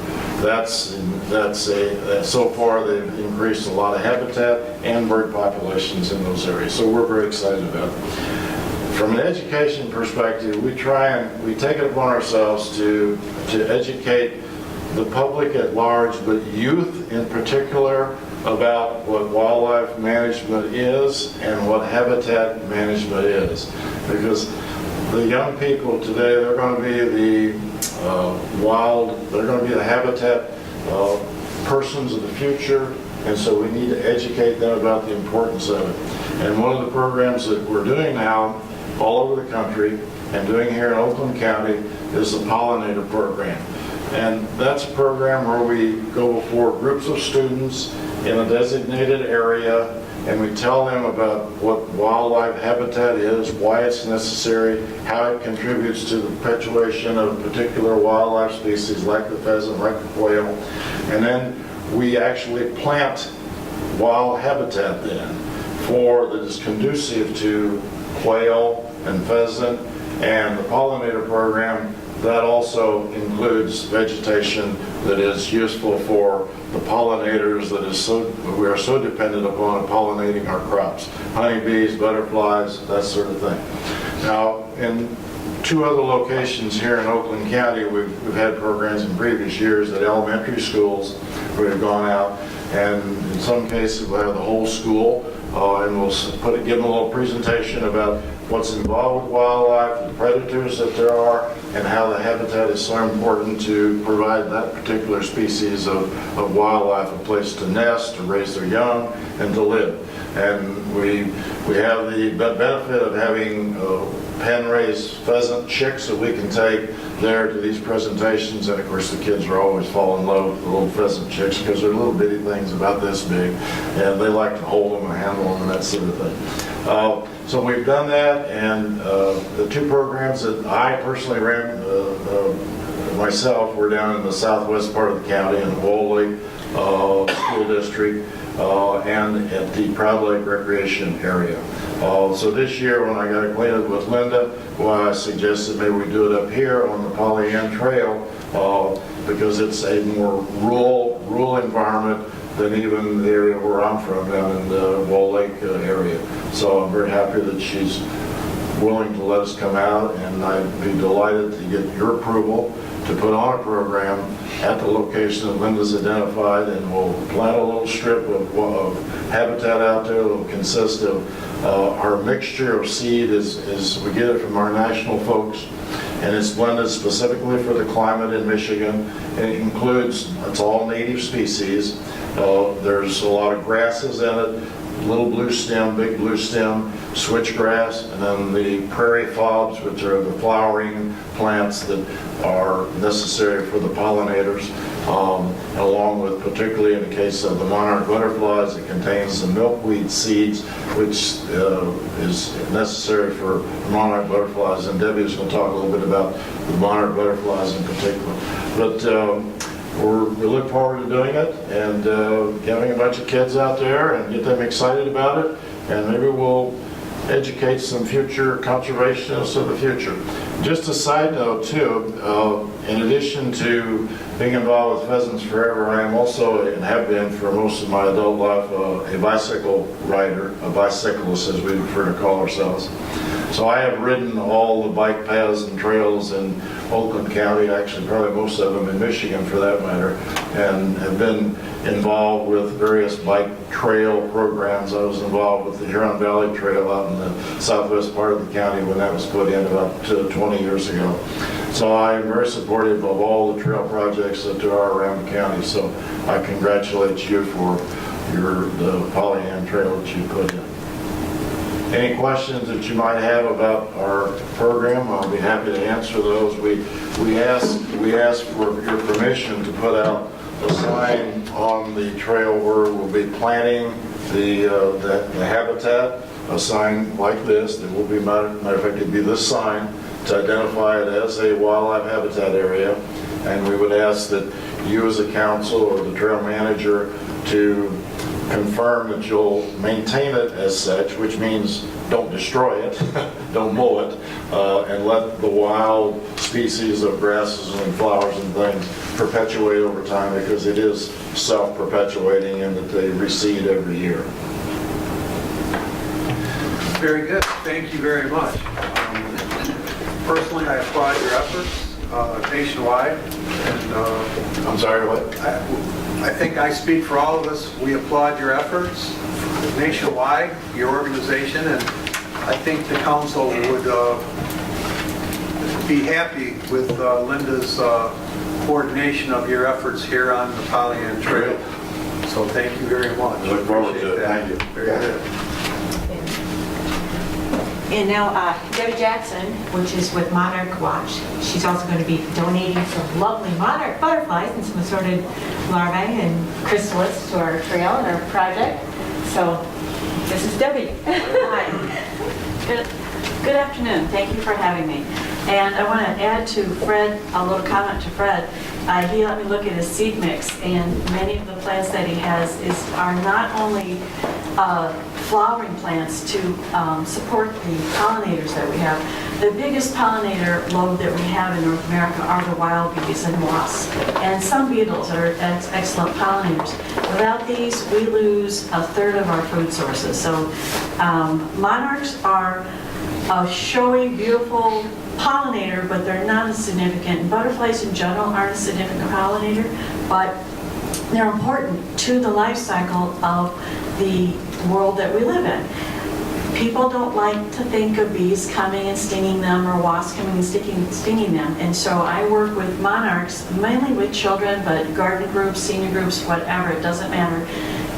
So far they've increased a lot of habitat and bird populations in those areas, so we're very excited about it. From an education perspective, we take it upon ourselves to educate the public at large, but youth in particular, about what wildlife management is and what habitat management is. Because the young people today, they're going to be they're going to be the habitat persons of the future, and so we need to educate them about the importance of it. And one of the programs that we're doing now all over the country and doing here in Oakland County is the pollinator program. And that's a program where we go before groups of students in a designated area, and we tell them about what wildlife habitat is, why it's necessary, how it contributes to the perpetuation of particular wildlife species like the pheasant, like the quail. And then we actually plant wild habitat then that is conducive to quail and pheasant. And the pollinator program, that also includes vegetation that is useful for the pollinators we are so dependent upon pollinating our crops. Honeybees, butterflies, that sort of thing. Now, in 2 other locations here in Oakland County, we've had programs in previous years at elementary schools where we've gone out, and in some cases we'll have the whole school, and we'll give them a little presentation about what's involved with wildlife, the predators that there are, and how the habitat is so important to provide that particular species of wildlife a place to nest, to raise their young, and to live. And we have the benefit of having pen-raised pheasant chicks that we can take there to these presentations. And of course, the kids are always fall in love with the little pheasant chicks because they're little bitty things about this big, and they like to hold them and handle them and that sort of thing. So we've done that, and the two programs that I personally ran myself were down in the southwest part of the county in the Wall Lake School District and at the Proud Lake Recreation area. So this year, when I got acquainted with Linda, well, I suggested maybe we do it up here on the Pollyant Trail because it's a more rural environment than even the area where I'm from, down in the Wall Lake area. So I'm very happy that she's willing to let us come out, and I'd be delighted to get your approval to put on a program at the location that Linda's identified, and we'll plant a little strip of habitat out there that will consist of our mixture of seed is we get it from our national folks, and it's blended specifically for the climate in Michigan. It includes, it's all native species. There's a lot of grasses in it, little blue stem, big blue stem, switchgrass, and then the prairie fobs, which are the flowering plants that are necessary for the pollinators, along with, particularly in the case of the monarch butterflies, it contains the milkweed seeds, which is necessary for monarch butterflies, and Debbie is going to talk a little bit about the monarch butterflies in particular. But we look forward to doing it and getting a bunch of kids out there and get them excited about it, and maybe we'll educate some future conservationists of the future. Just a side note too, in addition to being involved with Pheasants Forever, I am also, and have been for most of my adult life, a bicycle rider, a bicyclist as we prefer to call ourselves. So I have ridden all the bike paths and trails in Oakland County, actually probably most of them in Michigan for that matter, and have been involved with various bike trail programs. I was involved with the Huron Valley Trail out in the southwest part of the county when that was put in about 20 years ago. So I am very supportive of all the trail projects that there are around the county. So I congratulate you for the Pollyant Trail that you put in. Any questions that you might have about our program, I'll be happy to answer those. We ask for your permission to put out a sign on the trail where we'll be planting the habitat, a sign like this that will be, matter of fact, it'd be this sign to identify it as a wildlife habitat area. And we would ask that you as a council or the trail manager to confirm that you'll maintain it as such, which means don't destroy it, don't mow it, and let the wild species of grasses and flowers and things perpetuate over time, because it is self-perpetuating and that they reseed every year. Very good. Thank you very much. Personally, I applaud your efforts nationwide. And I'm sorry, what? I think I speak for all of us. We applaud your efforts nationwide, your organization, and I think the council would be happy with Linda's coordination of your efforts here on the Pollyant Trail. So thank you very much. Look forward to it. Thank you. Very good. And now Debbie Jackson, which is with Monarch Watch, she's also going to be donating some lovely monarch butterflies and some assorted larvae and chrysalids to our trail and our project. So this is Debbie. Hi. Good afternoon. Thank you for having me. And I want to add to Fred, a little comment to Fred. He let me look at his seed mix, and many of the plants that he has are not only flowering plants to support the pollinators that we have. The biggest pollinator load that we have in North America are the wild bees and wasps, and some beetles are excellent pollinators. Without these, we lose a third of our food sources. So monarchs are a showy, beautiful pollinator, but they're not as significant. Butterflies in general aren't a significant pollinator, but they're important to the life cycle of the world that we live in. People don't like to think of bees coming and stinging them or wasps coming and stinging them. And so I work with monarchs, mainly with children, but garden groups, senior groups, whatever, it doesn't matter,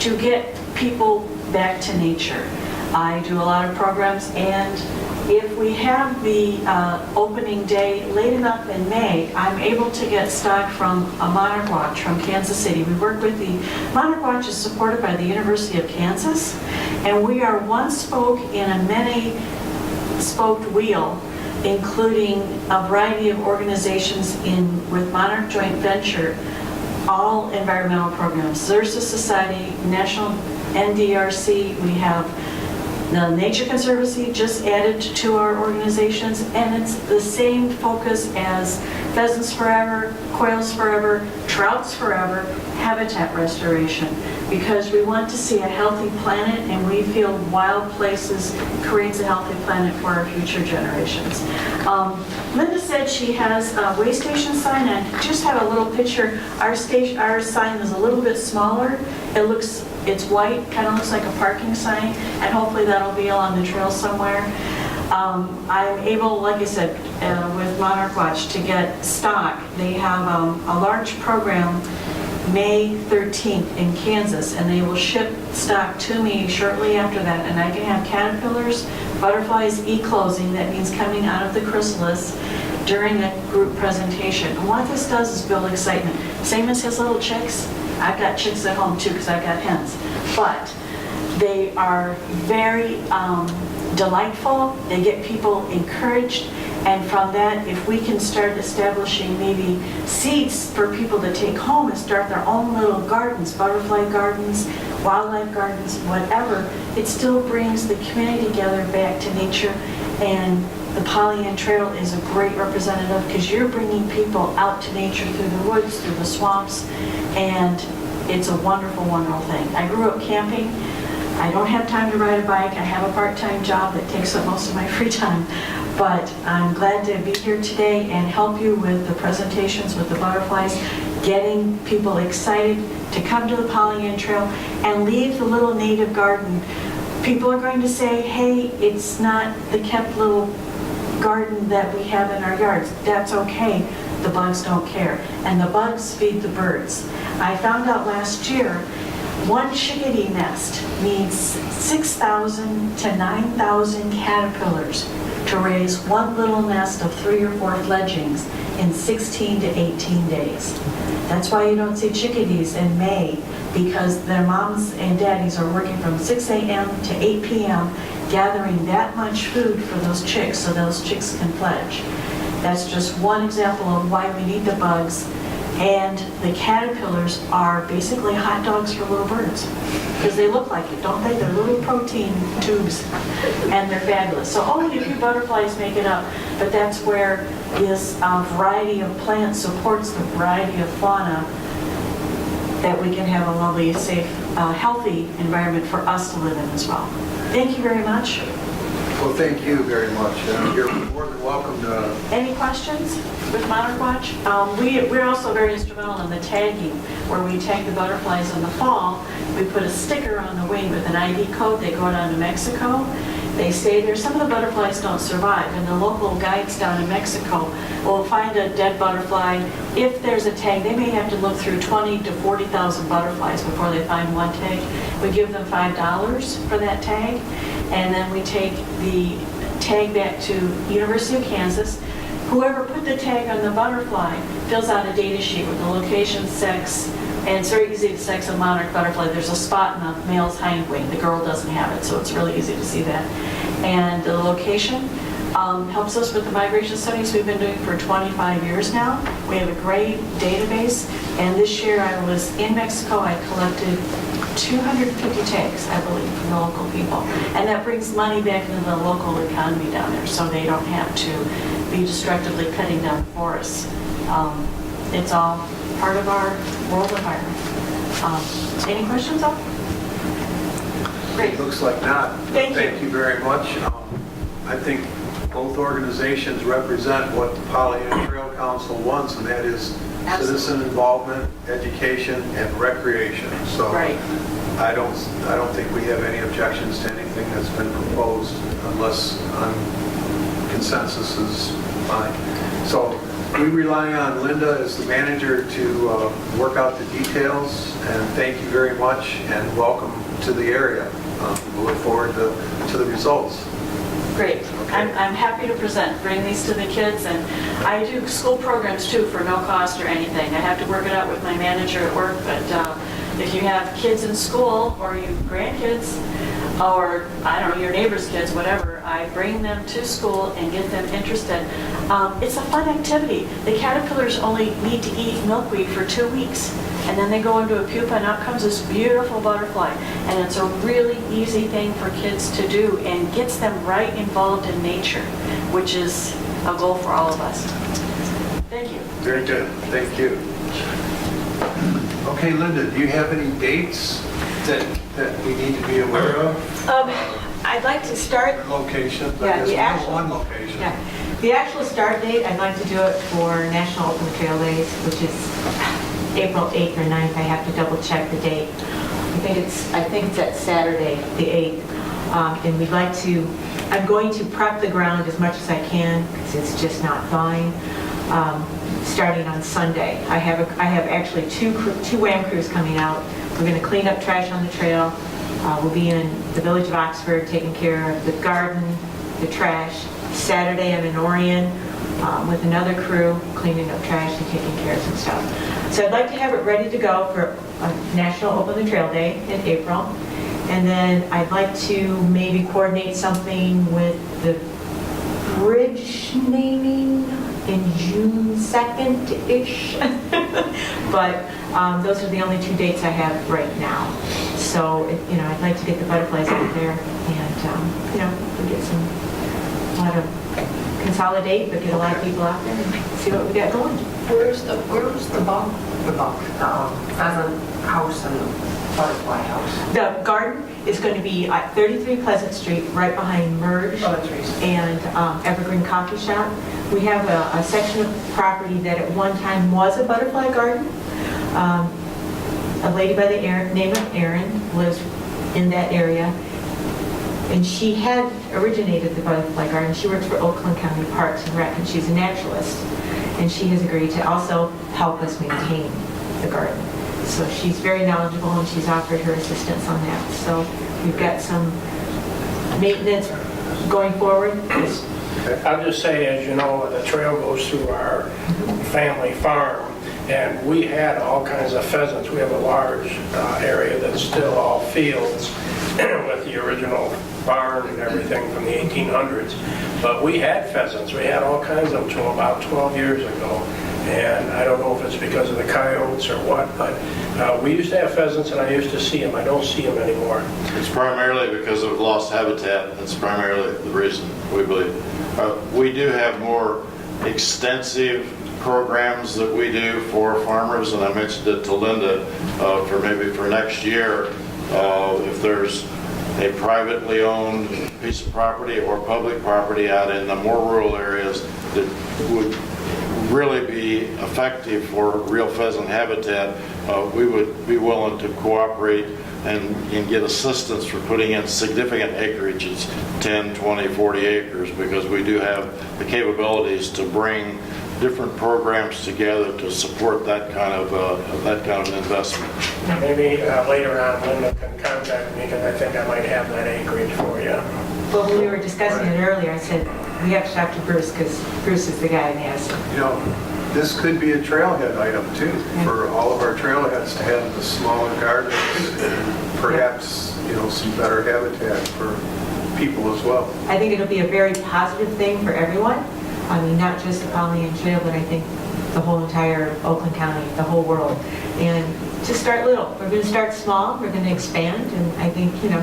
to get people back to nature. I do a lot of programs and if we have the opening day late enough in May, I'm able to get stock from a Monarch Watch from Kansas City. We work with the Monarch Watch is supported by the University of Kansas, and we are one spoke in a many-spoked wheel, including a variety of organizations with Monarch Joint Venture, all environmental programs. Xerces Society, National NDRC, we have the Nature Conservancy just added to our organizations, and it's the same focus as Pheasants Forever, Quails Forever, Trouts Forever, habitat restoration, because we want to see a healthy planet, and we feel wild places creates a healthy planet for our future generations. Linda said she has a way station sign, and I just have a little picture. Our sign is a little bit smaller. It's white, kind of looks like a parking sign, and hopefully that'll be along the trail somewhere. I'm able, like I said, with Monarch Watch to get stock. They have a large program May 13th in Kansas, and they will ship stock to me shortly after that, and I can have caterpillars, butterflies, e-closing, that means coming out of the chrysalis during the group presentation. And what this does is build excitement. Same as his little chicks. I've got chicks at home too because I've got hens. But they are very delightful. They get people encouraged. And from that, if we can start establishing maybe seeds for people to take home and start their own little gardens, butterfly gardens, wildlife gardens, whatever, it still brings the community together back to nature. And the Pollyant Trail is a great representative because you're bringing people out to nature through the woods, through the swamps, and it's a wonderful, wonderful thing. I grew up camping. I don't have time to ride a bike. I have a part-time job that takes up most of my free time. But I'm glad to be here today and help you with the presentations with the butterflies, getting people excited to come to the Pollyant Trail and leave the little native garden. People are going to say, hey, it's not the kept little garden that we have in our yards. That's okay. The bugs don't care. And the bugs feed the birds. I found out last year, one chickadee nest needs 6,000 to 9,000 caterpillars to raise one little nest of 3 or 4 fledglings in 16 to 18 days. That's why you don't see chickadees in May, because their moms and daddies are working from 6 a.m. to 8 p.m. gathering that much food for those chicks so those chicks can fledge. That's just one example of why we need the bugs. And the caterpillars are basically hot dogs for little birds, because they look like it, don't they? They're little protein tubes, and they're fabulous. So only a few butterflies make it up, but that's where this variety of plants supports the variety of fauna, that we can have a lovely, safe, healthy environment for us to live in as well. Thank you very much. Well, thank you very much. You're more than welcome to... Any questions with Monarch Watch? We're also very instrumental in the tagging, where we tag the butterflies in the fall. We put a sticker on the wing with an ID code. They go down to Mexico. They stay there. Some of the butterflies don't survive, and the local guides down in Mexico will find a dead butterfly. If there's a tag, they may have to look through 20 to 40,000 butterflies before they find one tag. We give them $5 for that tag, and then we take the tag back to University of Kansas. Whoever put the tag on the butterfly fills out a data sheet with the location, sex, and it's very easy to sex a monarch butterfly. There's a spot in the male's hind wing. The girl doesn't have it, so it's really easy to see that. And the location helps us with the migration studies we've been doing for 25 years now. We have a great database, and this year I was in Mexico. I collected 250 tags, I believe, from the local people. And that brings money back into the local economy down there, so they don't have to be destructively cutting down forests. It's all part of our world environment. Any questions, though? Great. Looks like not. Thank you. Thank you very much. I think both organizations represent what the Pollyant Trail Council wants, and that is citizen involvement, education, and recreation. So Right. I don't think we have any objections to anything that's been proposed, unless consensus is fine. So we rely on Linda as the manager to work out the details, and thank you very much, and welcome to the area. We look forward to the results. Great. I'm happy to present, bring these to the kids, and I do school programs too for no cost or anything. I have to work it out with my manager at work, but if you have kids in school or you grandkids, or I don't know, your neighbor's kids, whatever, I bring them to school and get them interested. It's a fun activity. The caterpillars only need to eat milkweed for 2 weeks, and then they go into a pupa, and out comes this beautiful butterfly. And it's a really easy thing for kids to do and gets them right involved in nature, which is a goal for all of us. Thank you. Very good, thank you. Okay, Linda, do you have any dates that we need to be aware of? I'd like to start, Location? Yeah, the There's actual- one location. yeah, the actual start date, I'd like to do it for National Open Trail Days, which is April 8th or 9th. I have to double check the date. I think it's that Saturday, the 8th. And we'd like to, I'm going to prep the ground as much as I can because it's just not thawing. Starting on Sunday. I have actually two WAM crews coming out. We're going to clean up trash on the trail. We'll be in the village of Oxford taking care of the garden, the trash. Saturday I'm in Orion with another crew cleaning up trash and taking care of some stuff. So I'd like to have it ready to go for a National Open the Trail Day in April. And then I'd like to maybe coordinate something with the bridge naming in June 2nd-ish. But those are the only 2 dates I have right now. So, I'd like to get the butterflies out there and, we get a lot of consolidate, but get a lot of people out there and see what we got going. Where's the bump? The bump, pheasant house and the butterfly house. The garden is going to be at 33 Pleasant Street, right behind Merge and Evergreen Coffee Shop. We have a section of property that at one time was a butterfly garden. A lady by the name of Erin lives in that area, and she had originated the butterfly garden. She works for Oakland County Parks and Rec, and she's a naturalist, and she has agreed to also help us maintain the garden. So she's very knowledgeable, and she's offered her assistance on that. So we've got some maintenance going forward. I'll just say, as you know, the trail goes through our family farm, and we had all kinds of pheasants. We have a large area that's still all fields with the original barn and everything from the 1800s. But we had pheasants. We had all kinds of them till about 12 years ago. And I don't know if it's because of the coyotes or what, but we used to have pheasants and I used to see them. I don't see them anymore. It's primarily because of lost habitat. That's primarily the reason, we believe. We do have more extensive programs that we do for farmers, and I mentioned it to Linda for next year. If there's a privately owned piece of property or public property out in the more rural areas that would really be effective for real pheasant habitat, we would be willing to cooperate and get assistance for putting in significant acreages, 10, 20, 40 acres, because we do have the capabilities to bring different programs together to support that kind of investment. Maybe later on Linda can contact me because I think I might have that acreage for you. Well, when we were discussing it earlier, I said, we have to talk to Bruce because Bruce is the guy that has it. This could be a trailhead item too, for all of our trailheads to have the smaller gardens and perhaps, some better habitat for people as well. I think it'll be a very positive thing for everyone. I mean, not just the Polynesian Trail, but I think the whole entire Oakland County, the whole world. And to start little. We're going to start small, we're going to expand, and I think, you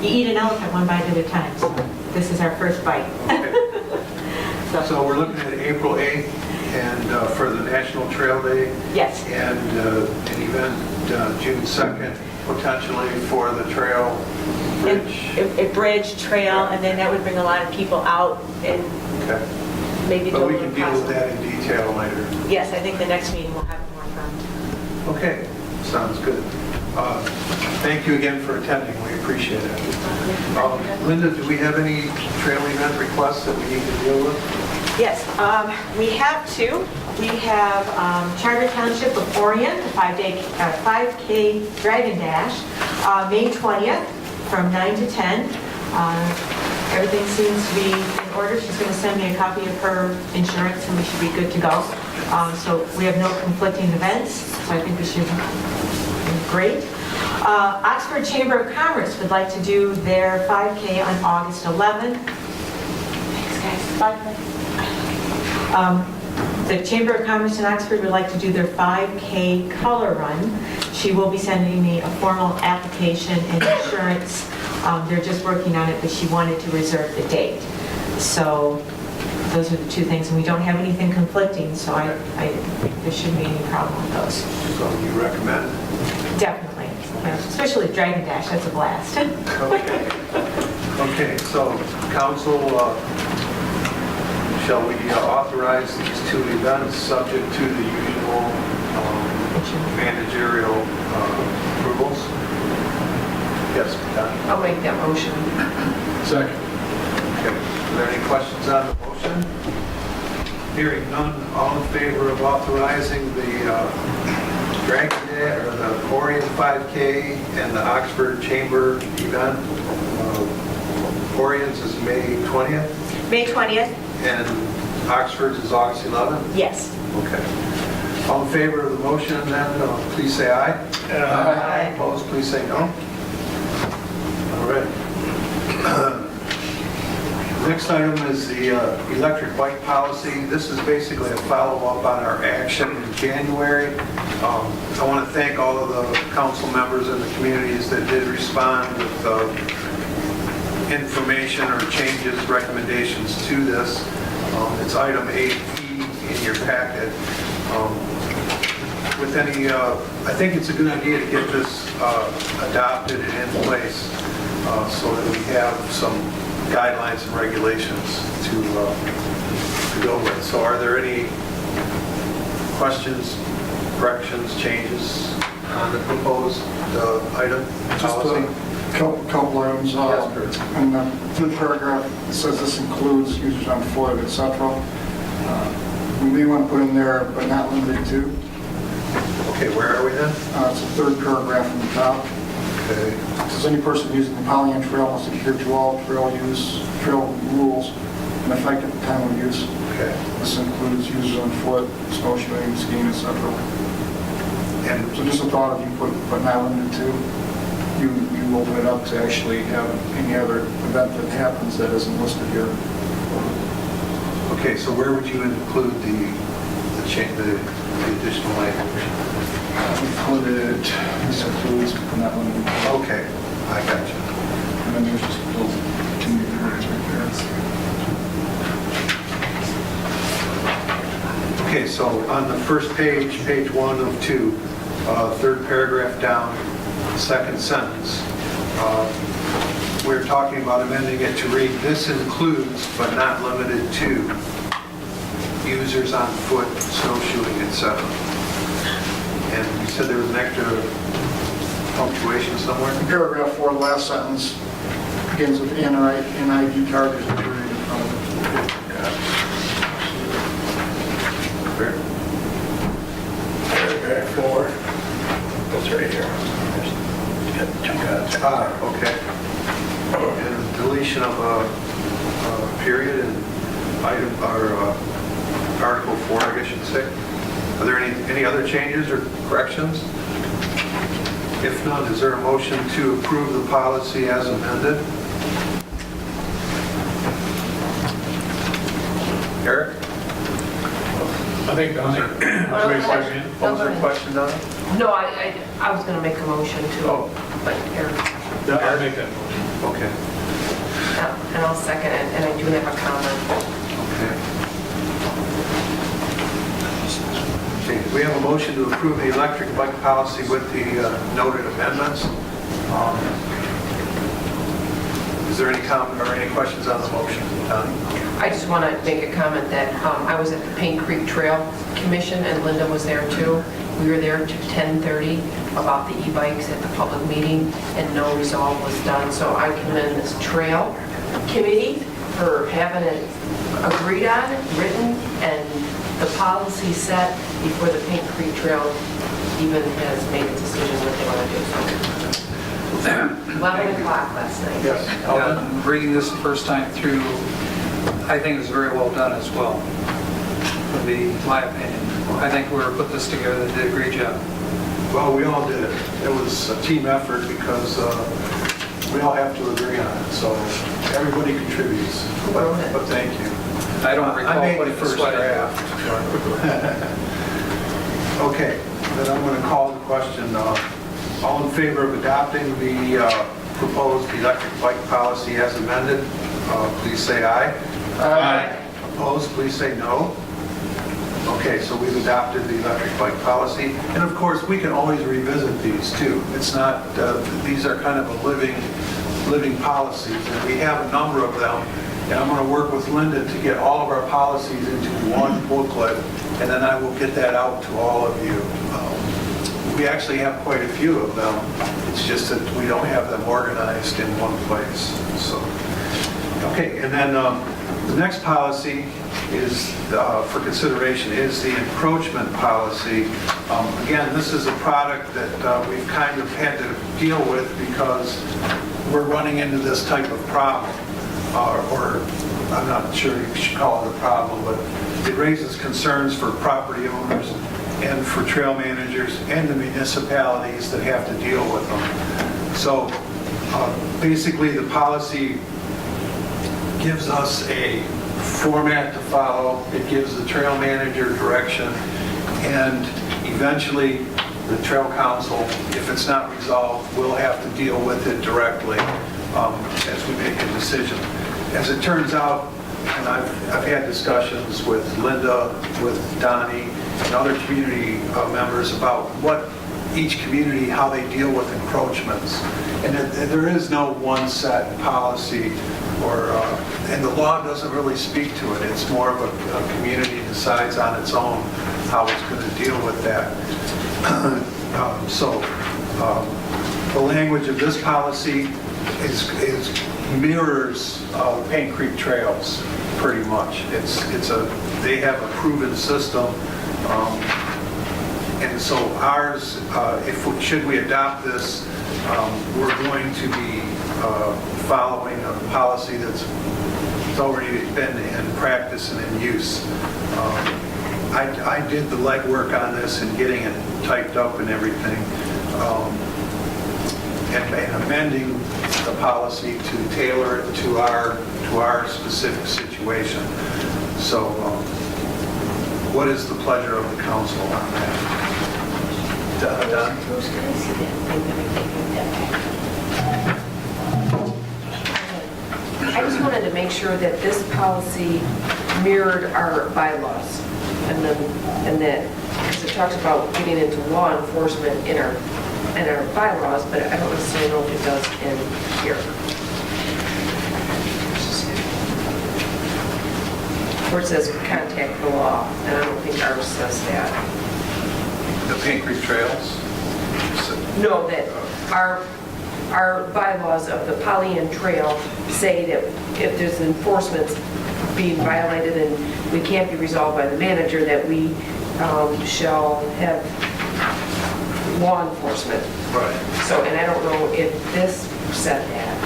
eat an elephant one bite at a time. So this is our first bite. Okay. So we're looking at April 8th and for the National Trail Day. Yes. And an event June 2nd, potentially for the trail bridge. A bridge, trail, and then that would bring a lot of people out and maybe do a But we little can deal with cosplay. that in detail later. Yes, I think the next meeting will have more fun. Okay, sounds good. Thank you again for attending, we appreciate it. Linda, do we have any trail event requests that we need to deal with? Yes, we have two. We have Charter Township of Orion, a 5K Dragon Dash, May 20th from 9 to 10. Everything seems to be in order. She's going to send me a copy of her insurance, and we should be good to go. So we have no conflicting events, so I think we should be great. Oxford Chamber of Commerce would like to do their 5K on August 11th. Thanks, guys. Bye. The Chamber of Commerce in Oxford would like to do their 5K color run. She will be sending me a formal application and insurance. They're just working on it, but she wanted to reserve the date. So those are the two things, and we don't have anything conflicting, so there shouldn't be any problem with those. So you recommend? Definitely, yeah, especially Dragon Dash, that's a blast. Okay. Okay, so council, shall we authorize these two events subject to the usual managerial approvals? Yes, Don? I'll make that motion. Second. Okay, are there any questions on the motion? Hearing none, all in favor of authorizing the Dragon Day or the Orion 5K and the Oxford Chamber event? Orion's is May 20th May 20th? and Oxford's is August 11th? Yes. Okay. All in favor of the motion then, please say aye. Aye. Opposed, please say no. All right. Next item is the electric bike policy. This is basically a follow-up on our action in January. I want to thank all of the council members and the communities that did respond with information or changes, recommendations to this. It's item 8E in your packet. With any, I think it's a good idea to get this adopted and in place so that we have some guidelines and regulations to go with. So are there any questions, corrections, changes on the proposed item? Just a couple items. In the third paragraph, it says this includes users on foot, etc. We may want to put in there, but not limited to. Okay, where are we then? It's the third paragraph from the top. Okay. It says any person using the Pollyant Trail must adhere to all trail rules and effective time of use. Okay. This includes users on foot, snowshoeing, skiing, etc. And So just a thought, if you put but not limited to, you open it up to actually have any other event that happens that isn't listed here. okay, so where would you include the additional language? Included, this includes but not limited to. Okay, I got you. And then there's just a little community words right there. Okay, so on the first page, page 1 of 2, third paragraph down, second sentence, we're talking about amending it to read, this includes but not limited to users on foot, snowshoeing, etc. And you said there was an extra punctuation somewhere? In paragraph 4, the last sentence begins with NID card is a period in front of it. Fair. Paragraph 4, that's right here. There's got 2 dots. Okay. And deletion of a period in item, or Article 4, I guess you'd say. Are there any other changes or corrections? If none, is there a motion to approve the policy as amended? Eric? I think Was there a question on it? No, I was going to make a motion to, Oh. but Eric, I'll make that motion. Okay. and I'll second it, and I do have a comment. Okay. Okay, we have a motion to approve the electric bike policy with the noted amendments. Is there any comment or any questions on the motion? Donnie? I just want to make a comment that I was at the Paint Creek Trail Commission, and Linda was there too. We were there to 10:30 about the e-bikes at the public meeting, and no resolve was done. So I commend this trail committee for having it agreed on, written, and the policy set before the Paint Creek Trail even has made a decision what they want to do. 11 o'clock last night. Yes. And reading this the first time through, I think it was very well done as well, would be my opinion. I think whoever put this together did a great job. Well, we all did. It was a team effort because we all have to agree on it, so everybody contributes. But thank you. I don't I recall made putting the the first sweat in. draft. Okay, then I'm going to call the question. All in favor of adopting the proposed electric bike policy as amended, please say aye. Aye. Opposed, please say no. Okay, so we've adopted the electric bike policy. And of course, we can always revisit these too. It's not, these are kind of a living policies, and we have a number of them. And I'm going to work with Linda to get all of our policies into one booklet, and then I will get that out to all of you. We actually have quite a few of them. It's just that we don't have them organized in one place. So, okay, and then the next policy is for consideration is the encroachment policy. Again, this is a product that we've kind of had to deal with because we're running into this type of problem. Or I'm not sure you should call it a problem, but it raises concerns for property owners and for trail managers and the municipalities that have to deal with them. So basically the policy gives us a format to follow. It gives the trail manager direction, and eventually the trail council, if it's not resolved, will have to deal with it directly as we make a decision. As it turns out, and I've had discussions with Linda, with Donnie, and other community members about what each community, how they deal with encroachments. And there is no one set policy, and the law doesn't really speak to it. It's more of a community decides on its own how it's going to deal with that. The language of this policy mirrors Paint Creek Trails pretty much. They have a proven system, and so ours, should we adopt this, we're going to be following a policy that's already been in practice and in use. I did the legwork on this and getting it typed up and everything, and amending the policy to tailor it to our specific situation. So, what is the pleasure of the council on that? Don? I just wanted to make sure that this policy mirrored our bylaws, and that, because it talks about getting into law enforcement in our bylaws, but I don't necessarily know if it does in here. Where it says contact the law, and I don't think ours says that. The Paint Creek Trails? No, that our bylaws of the Pollyant Trail say that if there's enforcement being violated and we can't be resolved by the manager, that we shall have law enforcement. Right. So, and I don't know if this said that.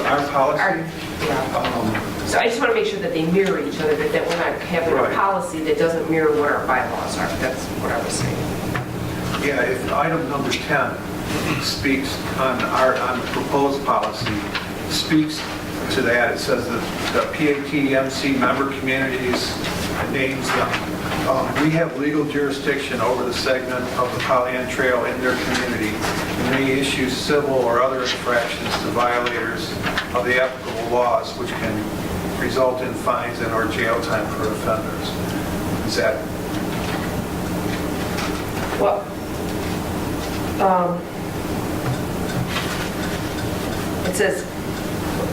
Our policy? Yeah. So I just want to make sure that they mirror each other, that we're not having Right. a policy that doesn't mirror what our bylaws are. That's what I was saying. Yeah, if item number 10 speaks on the proposed policy, speaks to that, it says that the PATMC member communities, names them. We have legal jurisdiction over the segment of the Pollyant Trail in their community, and may issue civil or other infractions to violators of the applicable laws, which can result in fines and or jail time for offenders. Is that? Well, it says,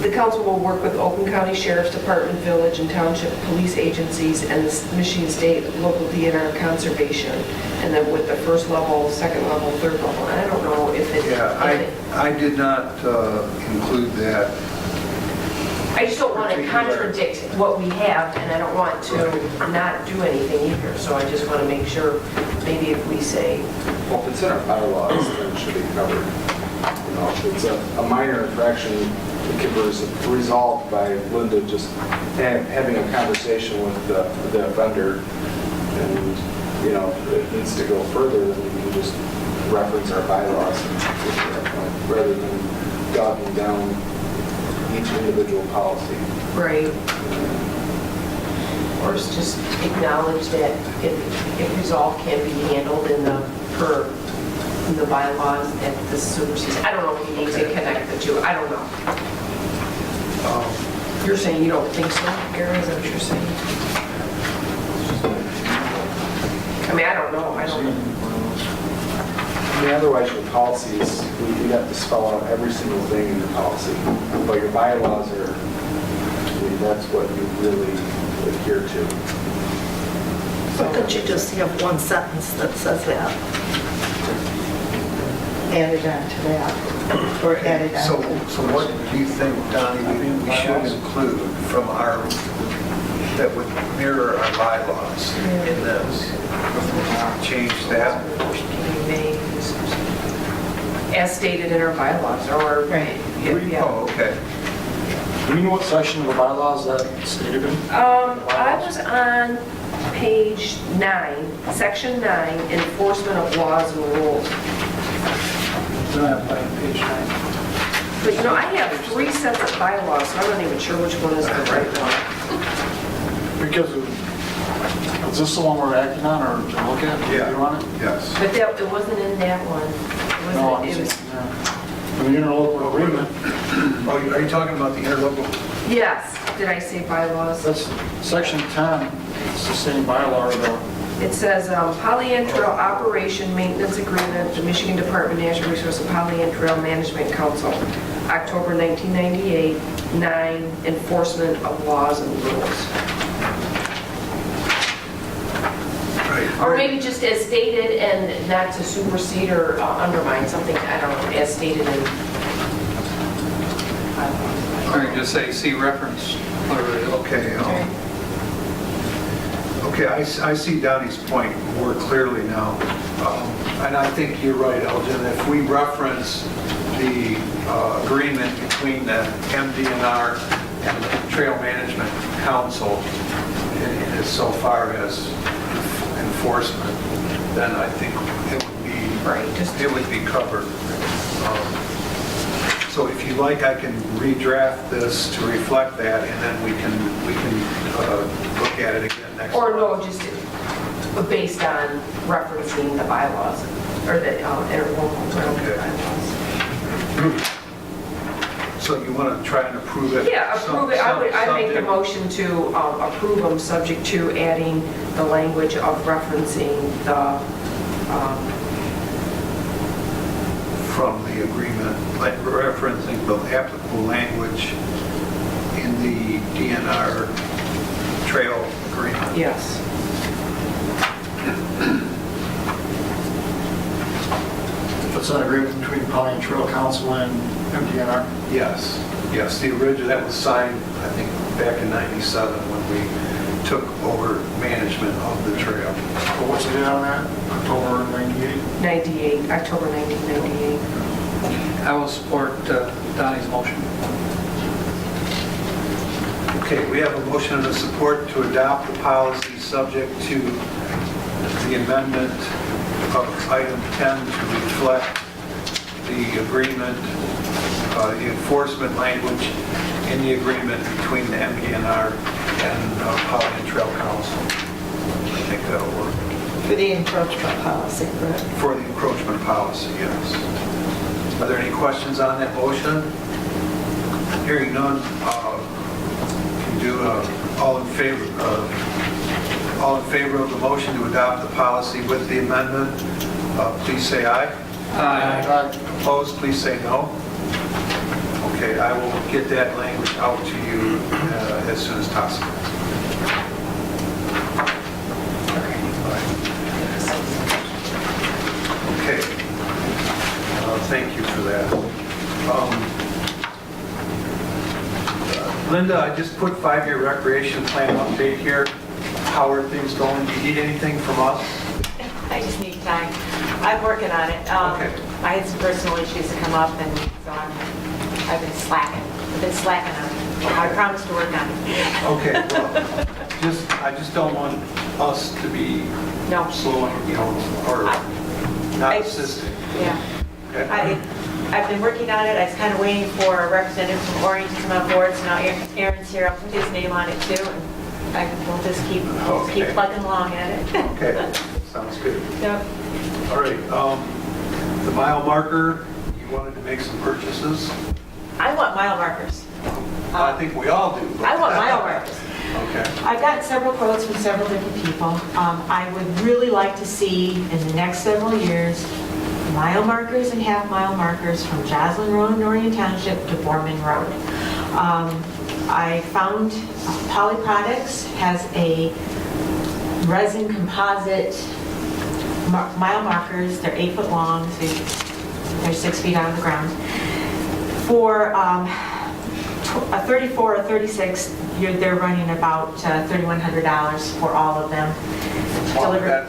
the council will work with Oakland County Sheriff's Department, village, and township police agencies, and the Michigan State Local DNR Conservation, and then with the first level, second level, third level. And I don't know if it... Yeah, I did not include that. I just don't want to contradict what we have, and I don't want to not do anything either. So I just want to make sure, maybe if we say, Well, if it's in our bylaws, then it should be covered. You know, if it's a minor infraction, it can be resolved by Linda just having a conversation with the offender. And, you know, if it needs to go further, then we can just reference our bylaws and get to that point, rather than dogging down each individual policy. right, or just acknowledge that if resolve can be handled in the bylaws, that this supersedes. I don't know if you need to connect the two, I don't know. You're saying you don't think so, Gary, is that what you're saying? I mean, I don't know. I mean, otherwise your policies, you have to spell out every single thing in your policy. But your bylaws are, I mean, that's what you really adhere to. Why don't you just have one sentence that says that? Added on to that, or added on. So what do you think, Donnie, we should include from our, that would mirror our bylaws in this? Change that? As stated in our bylaws, or, Right. yeah. Oh, okay. Do you know what section of the bylaws that stated in? I was on page 9, section 9, enforcement of laws and rules. Page 9. But you know, I have 3 sets of bylaws, so I'm not even sure which one is the right one. Because is this the one we're acting on or to look at? Yeah. You want it? Yes. But that, it wasn't in that one. No, It was, in the interlocal agreement. Oh, are you talking about the interlocal? yes, did I say bylaws? That's section 10. It's the same bylaw though. It says Pollyant Trail Operation Maintenance Agreement, the Michigan Department of Natural Resources and Pollyant Trail Management Council, October 1998, 9, enforcement of laws and rules. Right. Or maybe just as stated and not to supersede or undermine something, I don't know, as stated in. Or you just say, see reference. Okay. Okay, I see Donnie's point more clearly now. And I think you're right, Elgin. If we reference the agreement between the MDNR and the Trail Management Council in so far as enforcement, then I think it would be, it would be covered. So if you like, I can redraft this to reflect that, and then we can look at it again next. Or no, just based on referencing the bylaws, or the interlocal bylaws. So you want to try and approve it? Yeah, approve it. I'd make the motion to approve them, subject to adding the language of referencing the, From the agreement, like referencing the applicable language in the DNR trail agreement. yes. It's an agreement between Pollyant Trail Council and MDNR. Yes, the original, that was signed, I think, back in '97 when we took over management of the trail. Well, what's the date on that? October 98? 98, October 1998. I will support Donnie's motion. Okay, we have a motion and a support to adopt the policy subject to the amendment of item 10 to reflect the agreement, the enforcement language in the agreement between the MDNR and Pollyant Trail Council. I think that'll work. For the encroachment policy, correct? For the encroachment policy, yes. Are there any questions on that motion? Hearing none, can do all in favor of the motion to adopt the policy with the amendment, please say aye. Aye. Opposed, please say no. Okay, I will get that language out to you as soon as possible. Okay. Thank you for that. Linda, I just put 5-year recreation plan update here. How are things going? Do you need anything from us? I just need time. I'm working on it. Okay. I had some personal issues that come up, and so I've been slacking. I've been slacking on it. I promise to work on it. Okay, well, I just don't want us to be No. slowing, or not I- assisting. Yeah. Okay? I've been working on it. I was kind of waiting for a representative from Orion to come on board, so now Aaron's here. I'll put his name on it too, and we'll just keep Okay. plugging along at it. Okay, sounds good. Yep. All right, the mile marker, you wanted to make some purchases. I want mile markers. I think we all do. but- I want mile markers. Okay. I've gotten several quotes from several different people. I would really like to see in the next several years, mile markers and half-mile markers from Joslyn Road in Orion Township to Borman Road. I found Poly Products has a resin composite mile markers. They're 8 foot long, so they're 6 feet out of the ground. For a 34 or 36, they're running about $3,100 for all of them. All of Delivered that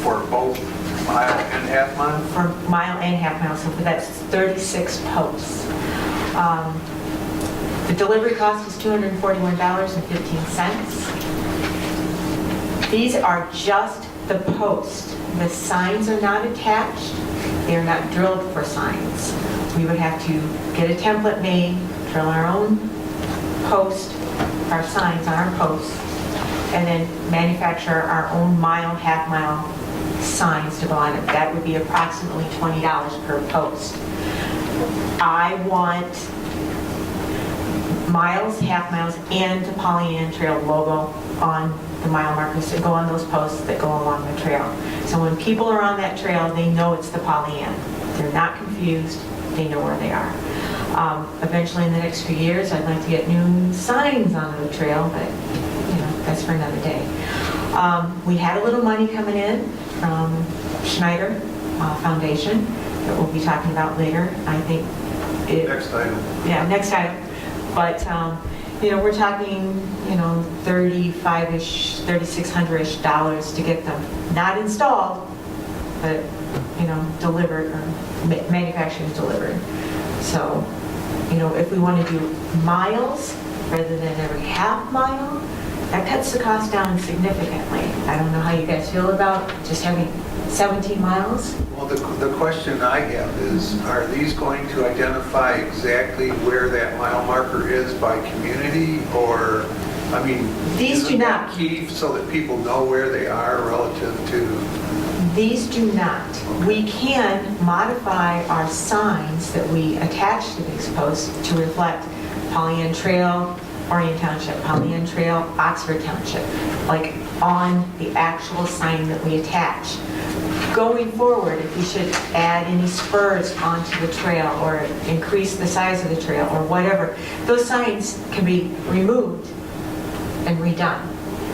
for both mile and half mile? for mile and half mile, so that's 36 posts. The delivery cost is $241.15. These are just the posts. The signs are not attached. They are not drilled for signs. We would have to get a template made, drill our own post, our signs on our posts, and then manufacture our own mile, half mile signs to go on it. That would be approximately $20 per post. I want miles, half miles, and the Pollyant Trail logo on the mile markers that go on those posts that go along the trail. So when people are on that trail, they know it's the Pollyant. They're not confused. They know where they are. Eventually, in the next few years, I'd like to get new signs on the trail, but that's for another day. We had a little money coming in from Schneider Foundation that we'll be talking about later. I think Next item. yeah, next item. But, we're talking, $3,500-ish, $3,600-ish to get them not installed, but, delivered or manufactured and delivered. So, if we want to do miles rather than every half mile, that cuts the cost down significantly. I don't know how you guys feel about just having 17 miles. Well, the question I have is, are these going to identify exactly where that mile marker is by community? Or, These do isn't that not. key so that people know where they are relative to? These do not. We can modify our signs that we attach to these posts to reflect Pollyant Trail, Orion Township, Pollyant Trail, Oxford Township, like on the actual sign that we attach. Going forward, if we should add any spurs onto the trail or increase the size of the trail or whatever, those signs can be removed and redone.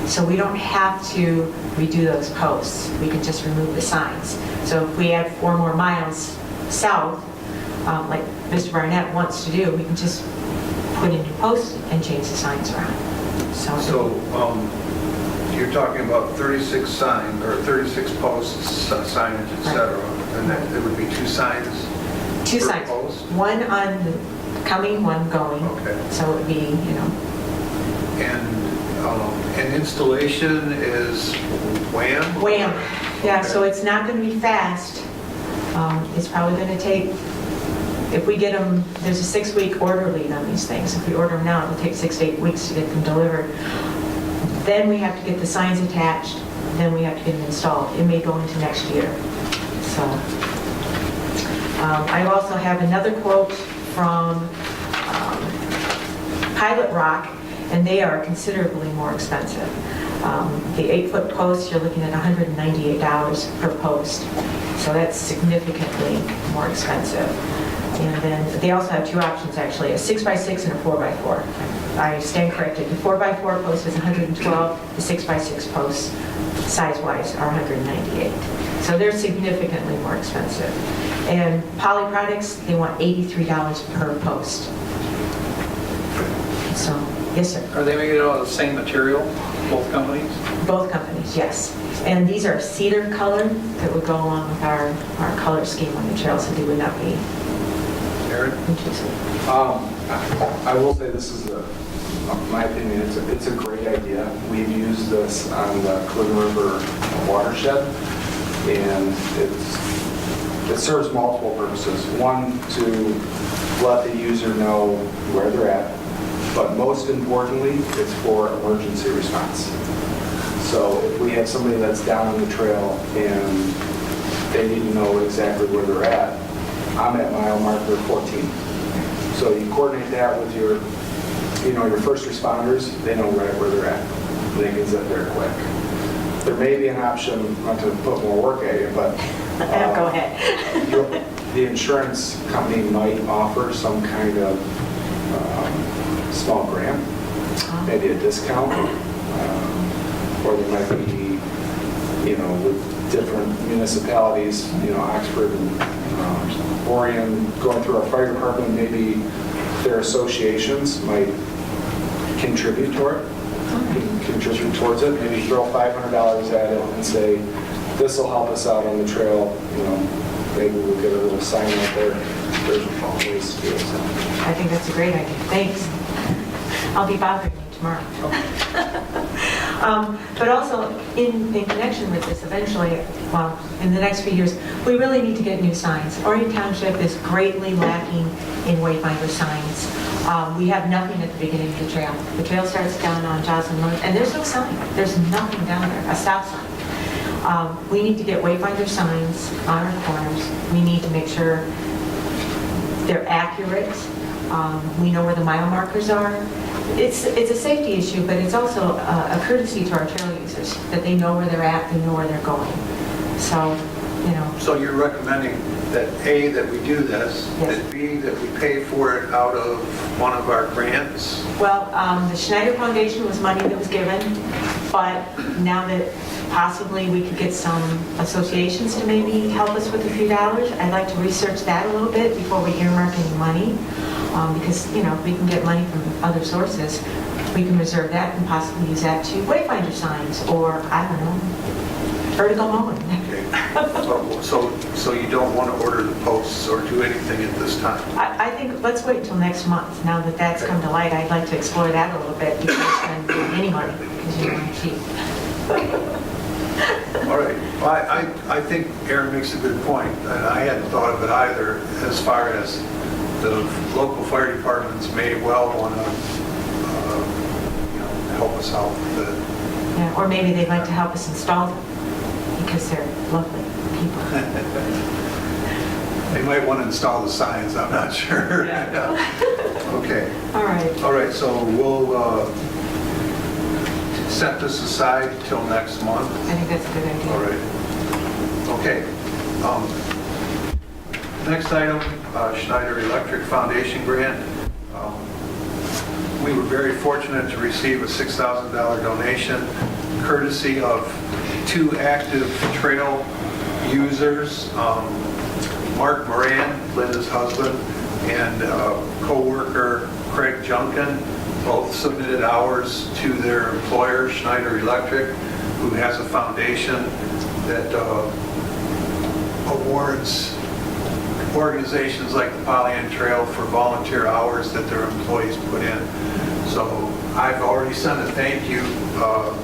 So we don't have to redo those posts. We can just remove the signs. So if we add 4 more miles south, like Mr. Barnett wants to do, we can just put in new posts and change the signs around. So you're talking about 36 signs, or 36 posts, signage, et cetera, and then there would be 2 signs? 2 per signs. post? One on the coming, one going. Okay. So it would be, And installation is wham? wham. Yeah, Okay. so it's not going to be fast. It's probably going to take, if we get them, there's a 6-week order lead on these things. If we order them now, it'll take 6 to 8 weeks to get them delivered. Then we have to get the signs attached, then we have to get them installed. It may go into next year. So, I also have another quote from Pilot Rock, and they are considerably more expensive. The 8-foot post, you're looking at $198 per post. So that's significantly more expensive. And then they also have 2 options, actually, a 6x6 and a 4x4. I stand corrected. The 4x4 post is $112. The 6x6 posts, size-wise, are $198. So they're significantly more expensive. And Poly Products, they want $83 per post. So Yes, sir. Are they making it out of the same material, both companies? Both companies, yes. And these are cedar color that would go along with our color scheme on the trail, so they would not be Aaron? intrusive. I will say this is my opinion, it's a great idea. We've used this on the Clear River watershed, and it serves multiple purposes. One, to let the user know where they're at, but most importantly, it's for emergency response. So if we have somebody that's down on the trail and they need to know exactly where they're at, I'm at mile marker 14. So you coordinate that with your first responders, they know right where they're at. They can zip there quick. There may be an option, not to put more work at you, but Go ahead. the insurance company might offer some kind of small grant, maybe a discount, or there might be, with different municipalities, Oxford and Orion, going through our fire department, maybe their associations might contribute towards it, maybe throw $500 at it and say, this will help us out on the trail, maybe we'll get a little sign out there. There's ways to do it. So. I think that's a great idea. Thanks. I'll be bothering you tomorrow. But also, in connection with this, eventually, well, in the next few years, we really need to get new signs. Orion Township is greatly lacking in wayfinder signs. We have nothing at the beginning of the trail. The trail starts down on Joslyn Road, and there's no sign. There's nothing down there, a stop sign. We need to get wayfinder signs on our corners. We need to make sure they're accurate. We know where the mile markers are. It's a safety issue, but it's also a courtesy to our trail users, that they know where they're at, they know where they're going. So, So you're recommending that A, that we do this, Yes. that B, that we pay for it out of one of our grants? well, the Schneider Foundation was money that was given, but now that possibly we could get some associations to maybe help us with a few dollars, I'd like to research that a little bit before we earmark any money, because, if we can get money from other sources, we can reserve that and possibly use that to wayfinder signs, or, I don't know, vertical mowing. Okay. So you don't want to order the posts or do anything at this time? I think, let's wait until next month. Now that that's come to light, I'd like to explore that a little bit before I spend any money, because I'm cheap. All right. Well, I think Aaron makes a good point, and I hadn't thought of it either, as far as the local fire departments may well want to help us out with it. Yeah, or maybe they'd like to help us install them, because they're lovely people. They might want to install the signs, I'm not sure. Okay. All right. All right, so we'll set this aside till next month. I think that's a good idea. All right. Okay. Next item, Schneider Electric Foundation grant. We were very fortunate to receive a $6,000 donation courtesy of two active trail users, Mark Moran, Linda's husband, and co-worker Craig Junkin. Both submitted hours to their employer, Schneider Electric, who has a foundation that awards organizations like the Pollyant Trail for volunteer hours that their employees put in. So I've already sent a thank you,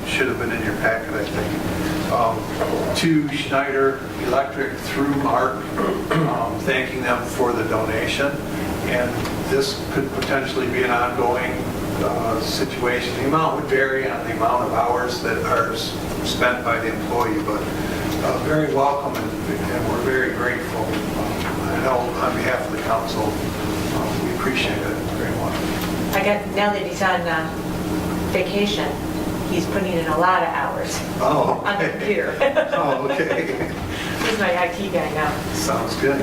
should have been in your packet, I think, to Schneider Electric through Mark, thanking them for the donation. And this could potentially be an ongoing situation. The amount would vary on the amount of hours that are spent by the employee, but very welcome, and we're very grateful. I know on behalf of the council, we appreciate it very much. Now that he's on vacation, he's putting in a lot of hours Oh, on the computer. Oh, okay. He's my IT guy now. Sounds good.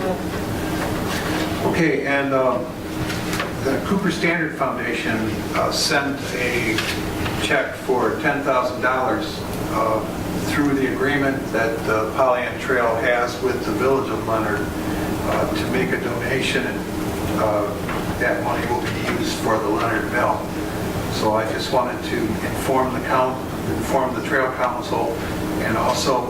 Okay, and the Cooper Standard Foundation sent a check for $10,000 through the agreement that the Pollyant Trail has with the Village of Leonard to make a donation. That money will be used for the Leonard Mill. So So I just wanted to inform the Trail Council, and also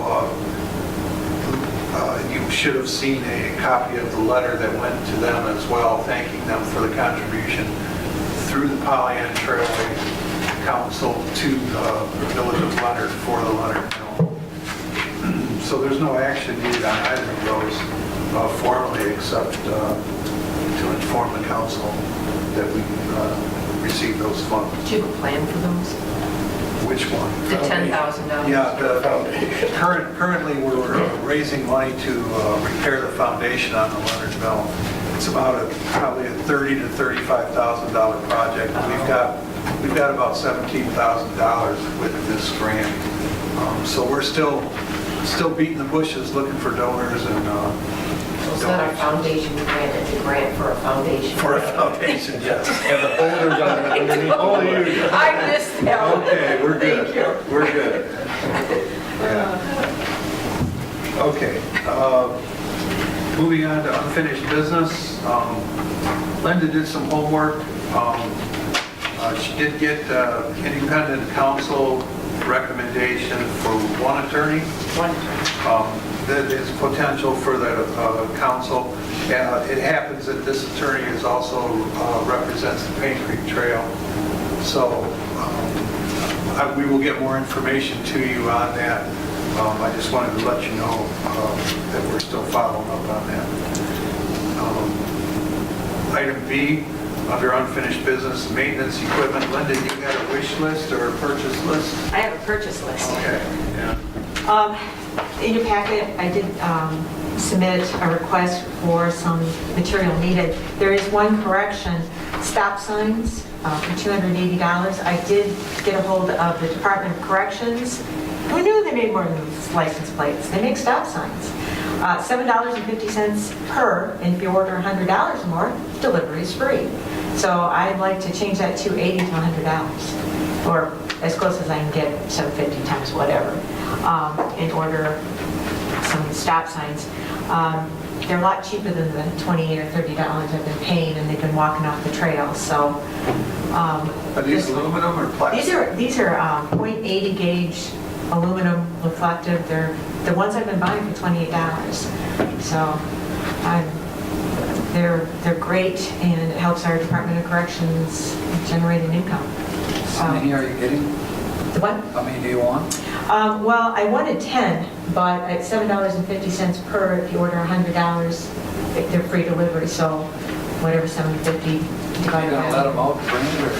you should have seen a copy of the letter that went to them as well, thanking them for the contribution through the Pollyanna Trailway Council to the Village of Leonard for the Leonard Mill. So there's no action needed on either of those formally, except to inform the council that we received those funds. Do you have a plan for those? Which one? The $10,000? Yeah, currently we're raising money to repair the foundation on the Leonard Mill. It's about probably a $30,000 to $35,000 project. We've got about $17,000 with this grant. So we're still beating the bushes looking for donors and It's not a foundation grant, it's a grant for a foundation. for a foundation, yes. And the folders underneath. Only you. I missed that one. Okay, we're good. Thank you. We're good. Yeah. Okay. Moving on to unfinished business. Linda did some homework. She did get independent counsel recommendation for one attorney. That is potential for the council. It happens that this attorney is also represents the Paint Creek Trail. So we will get more information to you on that. I just wanted to let you know that we're still following up on that. Item B, under unfinished business, maintenance equipment. Linda, you got a wish list or a purchase list? I have a purchase list. Okay, yeah. In your packet, I did submit a request for some material needed. There is one correction, stop signs for $280. I did get a hold of the Department of Corrections. Who knew they made more than license plates? They make stop signs. $7.50 per, and if you order $100 or more, delivery is free. So I'd like to change that to $80 to $100, or as close as I can get, $7.50 times whatever, and order some stop signs. They're a lot cheaper than the $28 or $30 I've been paying, and they've been walking off the trail. So Are these aluminum or plastic? these are .80 gauge aluminum reflective. They're the ones I've been buying for $28. So they're great, and it helps our Department of Corrections generate an income. How many are you getting? The what? How many do you want? Well, I wanted 10, but at $7.50 per, if you order $100, they're free delivery. So whatever, $7.50 divided You by... gonna let them out, bring it, or?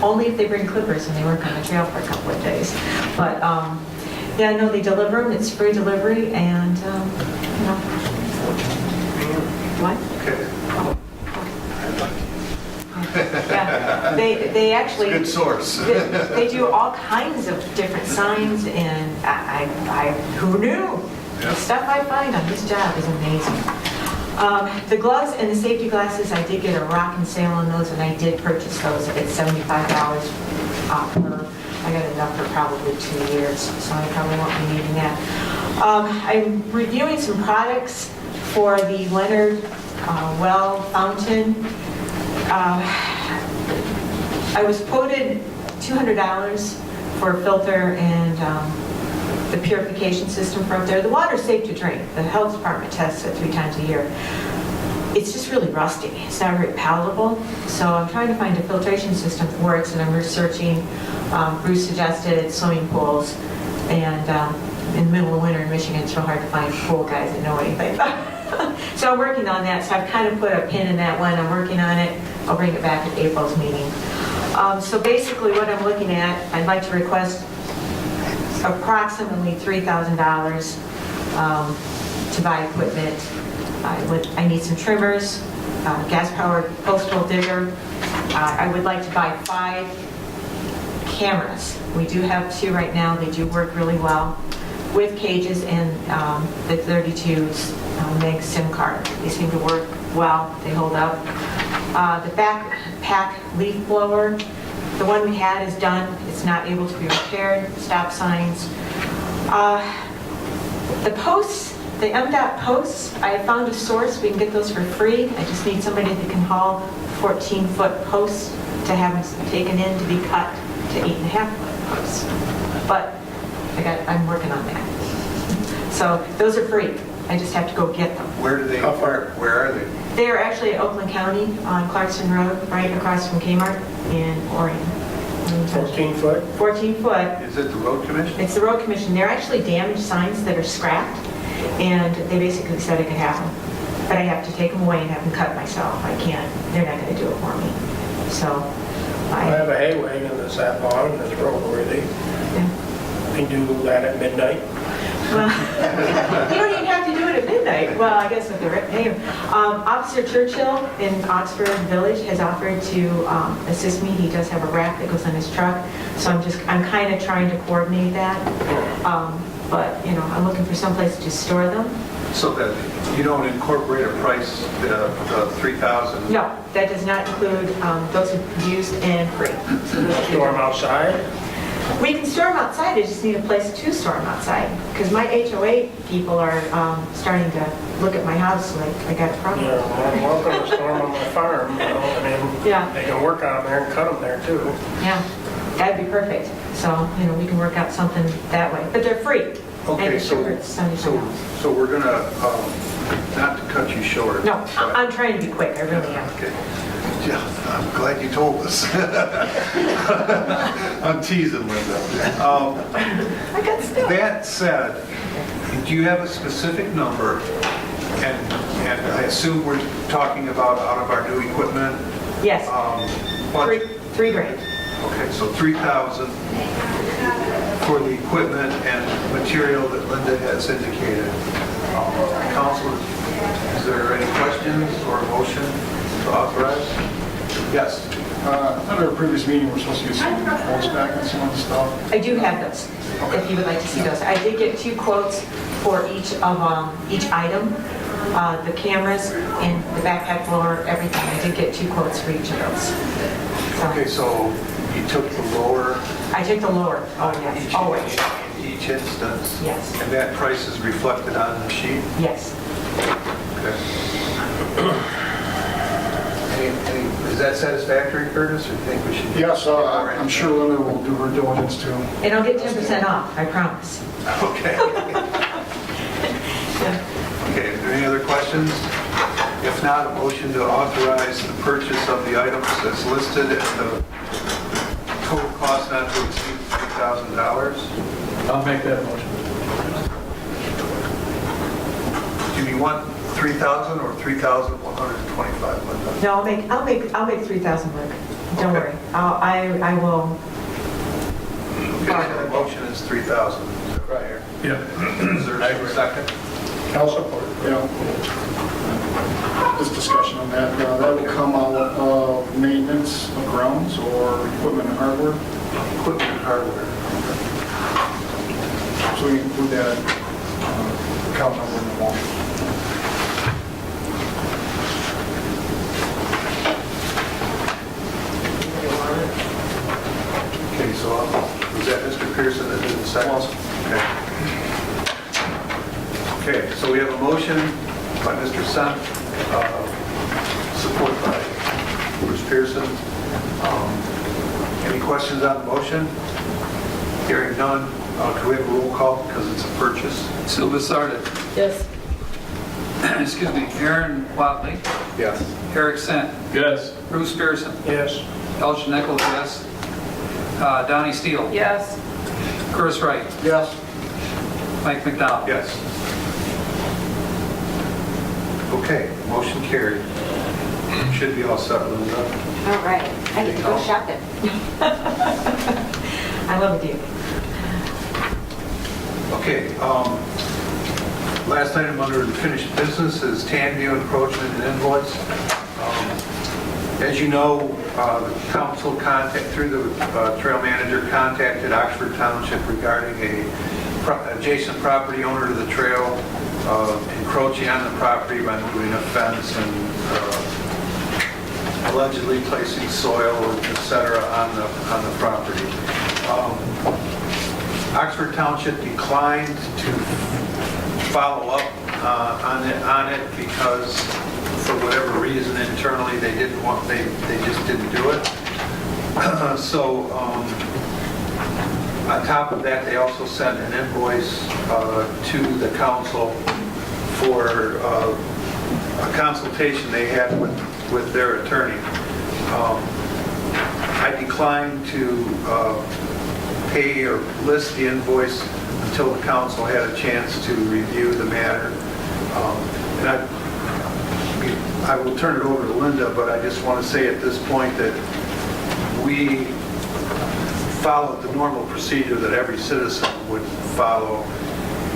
Only if they bring clippers and they work on the trail for a couple of days. But yeah, no, they deliver them. It's free delivery, and you know. What? Okay. Yeah, they actually... Good source. They do all kinds of different signs, and who knew? The stuff I find on this job is amazing. The gloves and the safety glasses, I did get a rockin' sale on those, and I did purchase those at $75 per. I got enough for probably 2 years, so I probably won't be needing that. I'm reviewing some products for the Leonard well fountain. I was quoted $200 for a filter and the purification system for up there. The water's safe to drink. The health department tests it 3 times a year. It's just really rusty. It's not very palatable. So I'm trying to find a filtration system that works, and I'm researching. Bruce suggested swimming pools, and in the middle of winter in Michigan, it's real hard to find pool guys that know anything. So I'm working on that. So I've kind of put a pin in that one. I'm working on it. I'll bring it back at April's meeting. So basically what I'm looking at, I'd like to request approximately $3,000 to buy equipment. I need some trimmers, gas-powered postal digger. I would like to buy 5 cameras. We do have 2 right now. They do work really well with cages and the 32s meg SIM card. They seem to work well. They hold up. The backpack leaf blower, the one we had is done. It's not able to be repaired. Stop signs. The posts, the MDOT posts, I found a source. We can get those for free. I just need somebody that can haul 14-foot posts to have them taken in to be cut to 8.5-foot posts. But I'm working on that. So those are free. I just have to go get them. Where are they? They are actually at Oakland County on Clarkson Road, right across from Kmart in Orion. 14 foot? 14 foot. Is it the road commission? It's the road commission. They're actually damaged signs that are scrapped, and they basically said I could have them. But I have to take them away and have them cut myself. I can't. They're not going to do it for me. So I have a hay wagon that's that long and it's roadworthy. They do that at midnight. Well, you don't even have to do it at midnight. Well, I guess with the name. Officer Churchill in Oxford Village has offered to assist me. He does have a rack that goes on his truck, so I'm kind of trying to coordinate that. But you know, I'm looking for some place to store them. So that you don't incorporate a price, the 3,000? No, that does not include those are used and free. So those Store them outside? We can store them outside, I just need a place to store them outside. Because my HOA people are starting to look at my house like I got a problem. Yeah, I'm welcome to store them on my farm, you know, I mean, Yeah. they can work on them there and cut them there too. Yeah, that'd be perfect. So, you know, we can work out something that way. But they're free. Okay, And so it's $75. so we're gonna, not to cut you short. No, but- I'm trying to be quick, I really am. Okay. Yeah, I'm glad you told us. I'm teasing, Linda. I got stuff. That said, do you have a specific number? And I assume we're talking about out of our new equipment? Yes, Budget. $3,000. Okay, so 3,000 for the equipment and material that Linda has indicated. Council, is there any questions or a motion to authorize? Yes. At our previous meeting, we're supposed to get some quotes back on some of the stuff. I do have those, if you would like to see those. I did get 2 quotes for each item, the cameras and the backpack blower, everything. I did get 2 quotes for each of those. Okay, so you took the lower? I took the lower, oh yes, always. In each instance? Yes. And that price is reflected on the sheet? Yes. Okay. Is that satisfactory, Curtis, or do you think we should? Yes, I'm sure Linda will do her diligence too. And I'll get 10% off, I promise. Okay. Okay, are there any other questions? If not, a motion to authorize the purchase of the items that's listed at the total cost not to exceed $3,000. I'll make that motion. Do you want 3,000 or 3,125, Linda? No, I'll make 3,000 work. Don't worry. I will. Okay, so the motion is 3,000. Right. Yeah. Is there a second? I'll support. Yeah. This discussion on that, that will come out of maintenance of grounds or equipment and hardware. Equipment and hardware. So we include that account number in the motion. Okay, so was that Mr. Pearson that did the second? Okay. Okay, so we have a motion by Mr. Sun, support by Bruce Pearson. Any questions on the motion? Hearing none, do we have a roll call because it's a purchase? Sylvia Sarda. Yes. Excuse me, Aaron Watley, Yes. Eric Sent, Yes. Bruce Pearson, Yes. Elgin Nichols, yes. Donnie Steele. Yes. Curtis Wright. Yes. Mike McDowell. Yes. Okay, motion carried. Should be all set, Linda. All right. I get to go shopping. I love a deal. Okay, last item under the finished business is Tanview encroachment and invoice. As you know, the council through the trail manager contacted Oxford Township regarding a adjacent property owner to the trail encroaching on the property by moving a fence and allegedly placing soil, et cetera, on the property. Oxford Township declined to follow up on it because for whatever reason internally they just didn't do it. So on top of that, they also sent an invoice to the council for a consultation they had with their attorney. I declined to pay or list the invoice until the council had a chance to review the matter. And I will turn it over to Linda, but I just want to say at this point that we followed the normal procedure that every citizen would follow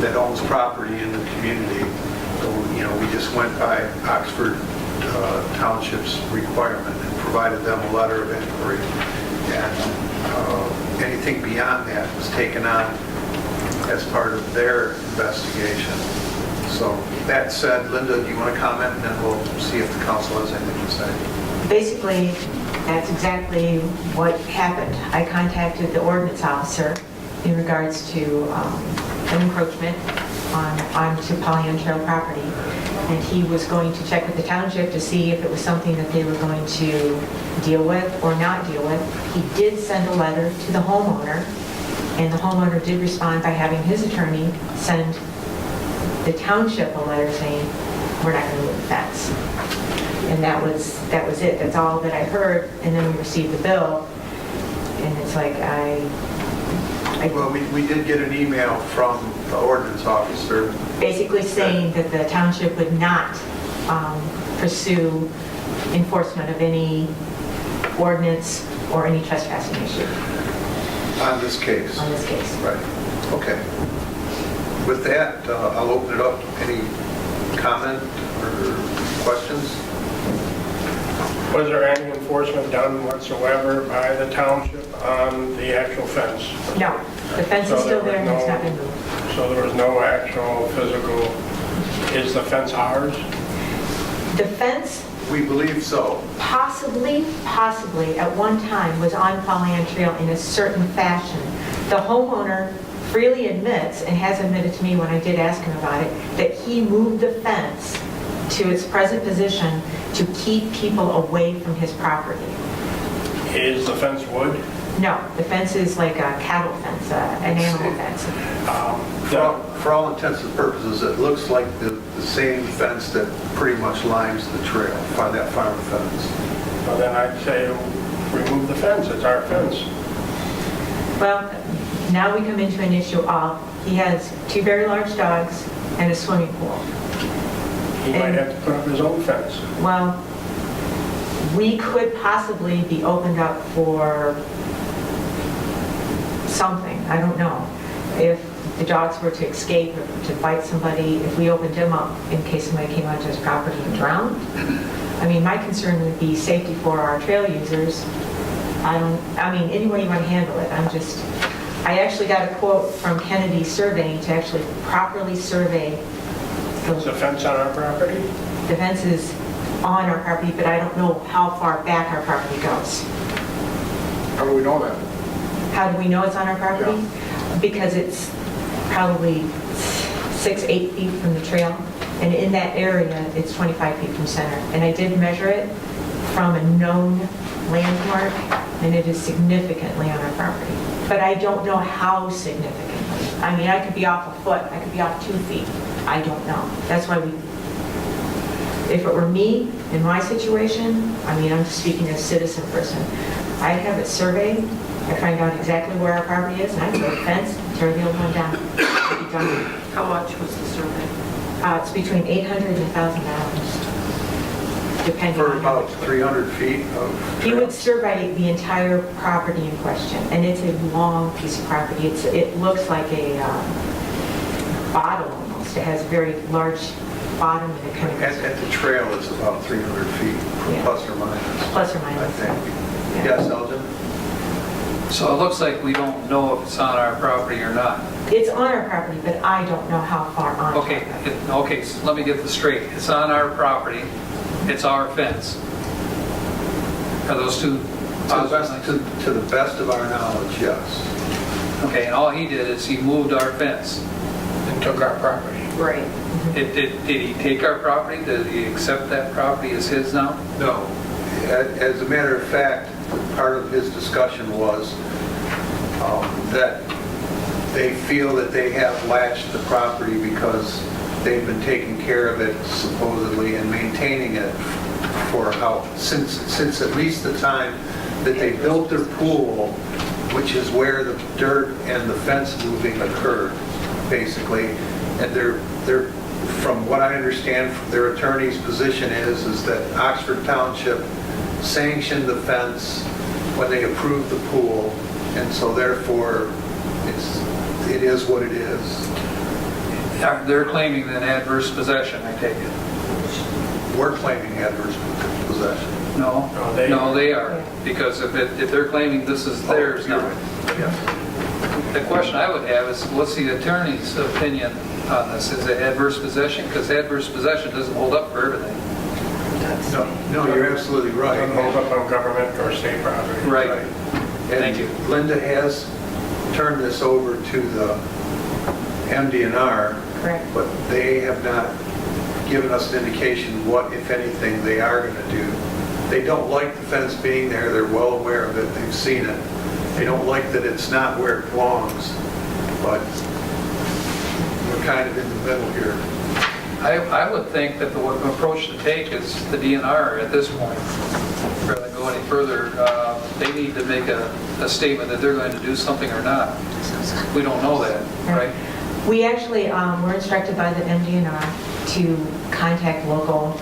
that owns property in the community. So, we just went by Oxford Township's requirement and provided them a letter of inquiry. And anything beyond that was taken on as part of their investigation. So that said, Linda, do you want to comment, and then we'll see if the council has anything to say. Basically, that's exactly what happened. I contacted the ordinance officer in regards to an encroachment onto Pollyanna Trail property, and he was going to check with the township to see if it was something that they were going to deal with or not deal with. He did send a letter to the homeowner, and the homeowner did respond by having his attorney send the township a letter saying, we're not going to move the fence. And that was it. That's all that I heard. And then we received the bill, and it's like Well, we did get an email from the ordinance officer. Basically saying that the township would not pursue enforcement of any ordinance or any trespassing issue On this case? on this case. Right, okay. With that, I'll open it up. Any comment or questions? Was there any enforcement done whatsoever by the township on the actual fence? No, the fence is still there and it's not been moved. So there was no actual physical, is the fence ours? The fence We believe so. possibly at one time was on Pollyanna Trail in a certain fashion. The homeowner freely admits, and has admitted to me when I did ask him about it, that he moved the fence to its present position to keep people away from his property. Is the fence wood? No, the fence is like a cattle fence, an animal fence. For all intents and purposes, it looks like the same fence that pretty much lines the trail, that farm fence. Well, then I'd say remove the fence, it's our fence. Well, now we come into an issue of, he has 2 very large dogs and a swimming pool. He might have to put up his own fence. Well, we could possibly be opened up for something, I don't know. If the dogs were to escape or to bite somebody, if we opened him up in case somebody came onto his property and drowned. I mean, my concern would be safety for our trail users. Any way you want to handle it, I actually got a quote from Kennedy Surveying to actually properly survey. Is the fence on our property? The fence is on our property, but I don't know how far back our property goes. How do we know that? How do we know it's on our property? Because it's probably 6-8 feet from the trail, and in that area, it's 25 feet from center. And I did measure it from a known landmark, and it is significantly on our property. But I don't know how significantly. I mean, I could be off a foot, I could be off 2 feet. I don't know. That's why if it were me in my situation, I'm just speaking as a citizen person, I'd have it surveyed, I find out exactly where our property is, and I'd build a fence, tear the old one down. I'd be done. How much was the survey? It's between $800 and $1,000, depending For on about 300 feet of He trail. would survey the entire property in question, and it's a long piece of property. It looks like a bottle almost. It has a very large bottom, and it kind of goes At the trail, it's about 300 feet, Yeah. plus or minus. plus or I minus. think. Yeah. Yes, Elgin? So it looks like we don't know if it's on our property or not. It's on our property, but I don't know how far on. Okay, so let me get this straight. It's on our property, it's our fence. Are those two possible? To the best of our knowledge, yes. Okay, and all he did is he moved our fence. And took our property. Right. Did he take our property? Did he accept that property as his now? No. As a matter of fact, part of his discussion was that they feel that they have latched the property because they've been taking care of it supposedly and maintaining it for since at least the time that they built their pool, which is where the dirt and the fence moving occurred, basically. And they're from what I understand, their attorney's position is that Oxford Township sanctioned the fence when they approved the pool, and so therefore it is what it is. They're claiming an adverse possession, I take it. We're claiming adverse possession. No, they are, because if they're claiming this is theirs now. The question I would have is, what's the attorney's opinion on this? Is it adverse possession? Because adverse possession doesn't hold up for everything. No, you're absolutely right. Doesn't hold up on government or state property. Right. Thank you. Linda has turned this over to the MDNR, Correct. but they have not given us an indication what, if anything, they are going to do. They don't like the fence being there. They're well aware of it. They've seen it. They don't like that it's not where it belongs, but we're kind of in the middle here. I would think that the approach to take is the DNR at this point. Rather than go any further, they need to make a statement that they're going to do something or not. We don't know that, right? We actually were instructed by the MDNR to contact local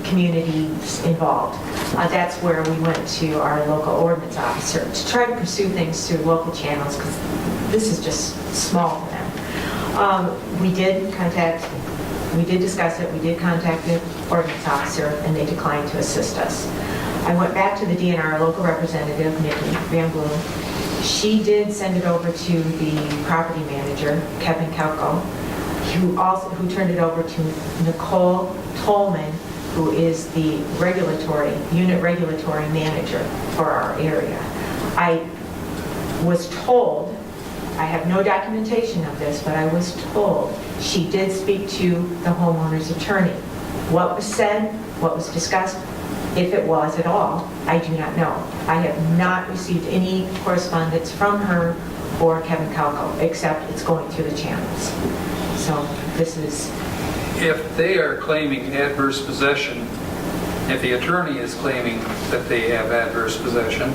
communities involved. That's where we went to our local ordinance officer to try to pursue things through local channels, because this is just small for them. We did discuss it, we did contact the ordinance officer, and they declined to assist us. I went back to the DNR local representative, Nikki Van Bloom. She did send it over to the property manager, Kevin Kelko, who turned it over to Nicole Tolman, who is the unit regulatory manager for our area. I was told, I have no documentation of this, but I was told she did speak to the homeowner's attorney. What was said, what was discussed, if it was at all, I do not know. I have not received any correspondence from her or Kevin Calco, except it's going through the channels. So this is... If they are claiming adverse possession, if the attorney is claiming that they have adverse possession,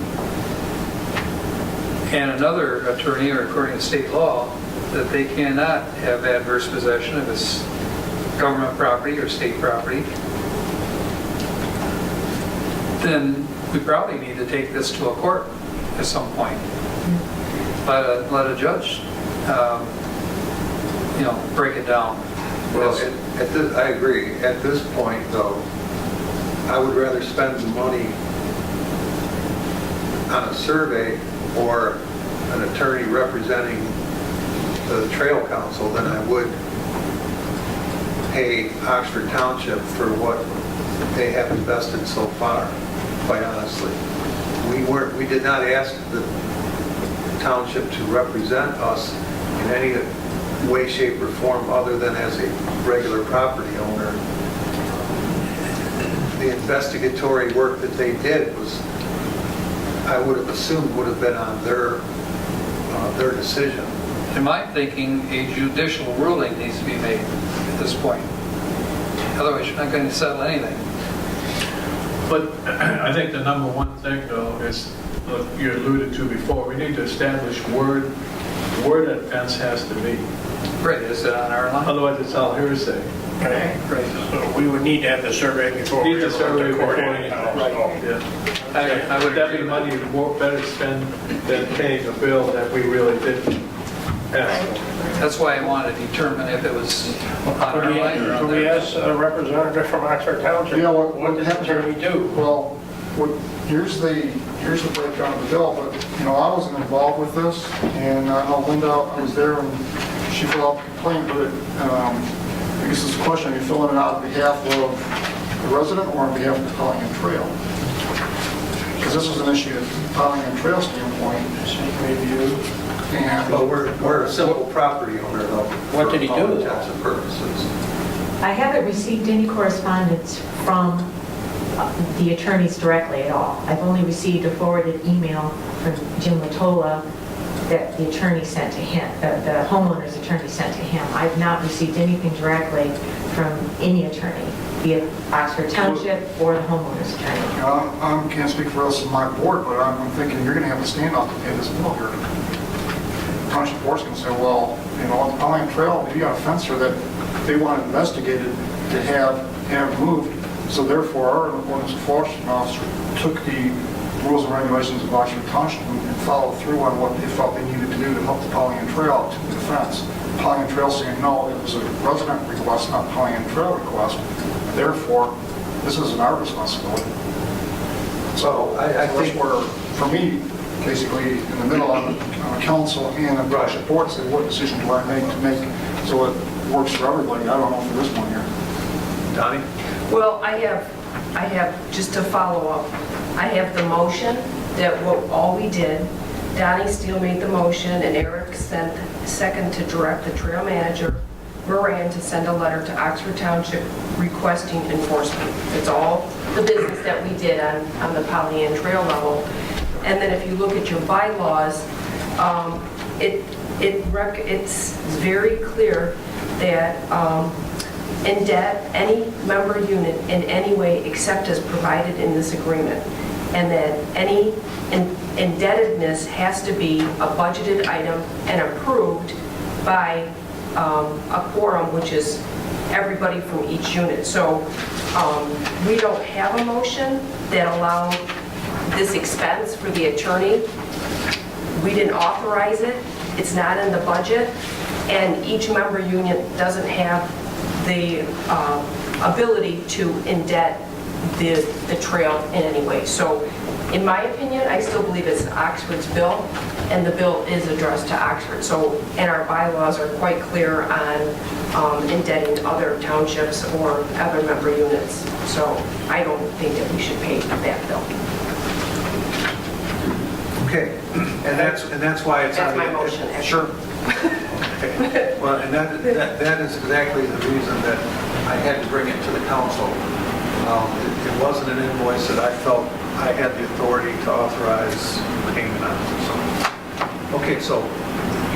and another attorney, or according to state law, that they cannot have adverse possession if it's government property or state property, then we probably need to take this to a court at some point. Let a judge, break it down. Well, I agree. At this point, though, I would rather spend the money on a survey or an attorney representing the Trail Council than I would pay Oxford Township for what they have invested so far, quite honestly. We did not ask the township to represent us in any way, shape, or form other than as a regular property owner. The investigatory work that they did was, I would have assumed, would have been on their decision. In my thinking, a judicial ruling needs to be made at this point. Otherwise, you're not going to settle anything. But I think the number one thing, though, is what you alluded to before. We need to establish where that fence has to be. Right, is it on our line? Otherwise, it's all hearsay. Right. So we would need to have the survey before we ever went to court anyhow. Right, yeah. I would That'd agree be with money that. more better spent than paying a bill that we really didn't ask. That's why I want to determine if it was on our line or on Could we theirs. ask a representative from Oxford Township? Yeah, what What did the happened here- attorney do? Well, here's the breakdown of the bill, but, I wasn't involved with this, and I know Linda, I was there, and she filled out the complaint, but I guess it's a question, are you filling it out on behalf of the resident or on behalf of the Pellingham Trail? Because this was an issue from Pellingham Trail standpoint. And But we're a simple property owner, though. What did he for all do? intents and purposes. I haven't received any correspondence from the attorneys directly at all. I've only received a forwarded email from Jim Latola that the attorney sent to him, the homeowner's attorney sent to him. I've not received anything directly from any attorney, be it Oxford Township or the homeowner's attorney. I can't speak for us on my board, but I'm thinking you're going to have to stand off to pay this bill here. Township board's going to say, well, you know, on the Pollyant Trail, you got a fence here that they want investigated to have moved. So therefore, our ordinance enforcement officer took the rules and regulations of Oxford Township and followed through on what they felt they needed to do to help the Pollyant Trail to the fence. Pollyant Trail saying, no, it was a resident request, not Pollyant Trail request. Therefore, this isn't our responsibility. So I think we're, for me, basically in the middle on a council and a township board, say what decision do I make to make so it works for everybody. I don't know for this one here. Donnie? Well, I have, just to follow up, I have the motion that all we did, Donnie Steele made the motion and Eric sent second to direct the trail manager, Moran, to send a letter to Oxford Township requesting enforcement. It's all the business that we did on the Pollyant Trail level. And then if you look at your bylaws, it's very clear that any member unit in any way except as provided in this agreement, and that any indebtedness has to be a budgeted item and approved by a quorum, which is everybody from each unit. So we don't have a motion that allowed this expense for the attorney. We didn't authorize it. It's not in the budget, and each member unit doesn't have the ability to indebt the trail in any way. So in my opinion, I still believe it's Oxford's bill, and the bill is addressed to Oxford. So, and our bylaws are quite clear on indebting other townships or other member units. So I don't think that we should pay that bill. Okay, and that's why it's on That's the... my motion, actually. Sure. Okay. Well, and that is exactly the reason that I had to bring it to the council. It wasn't an invoice that I felt I had the authority to authorize payment on. So, okay, so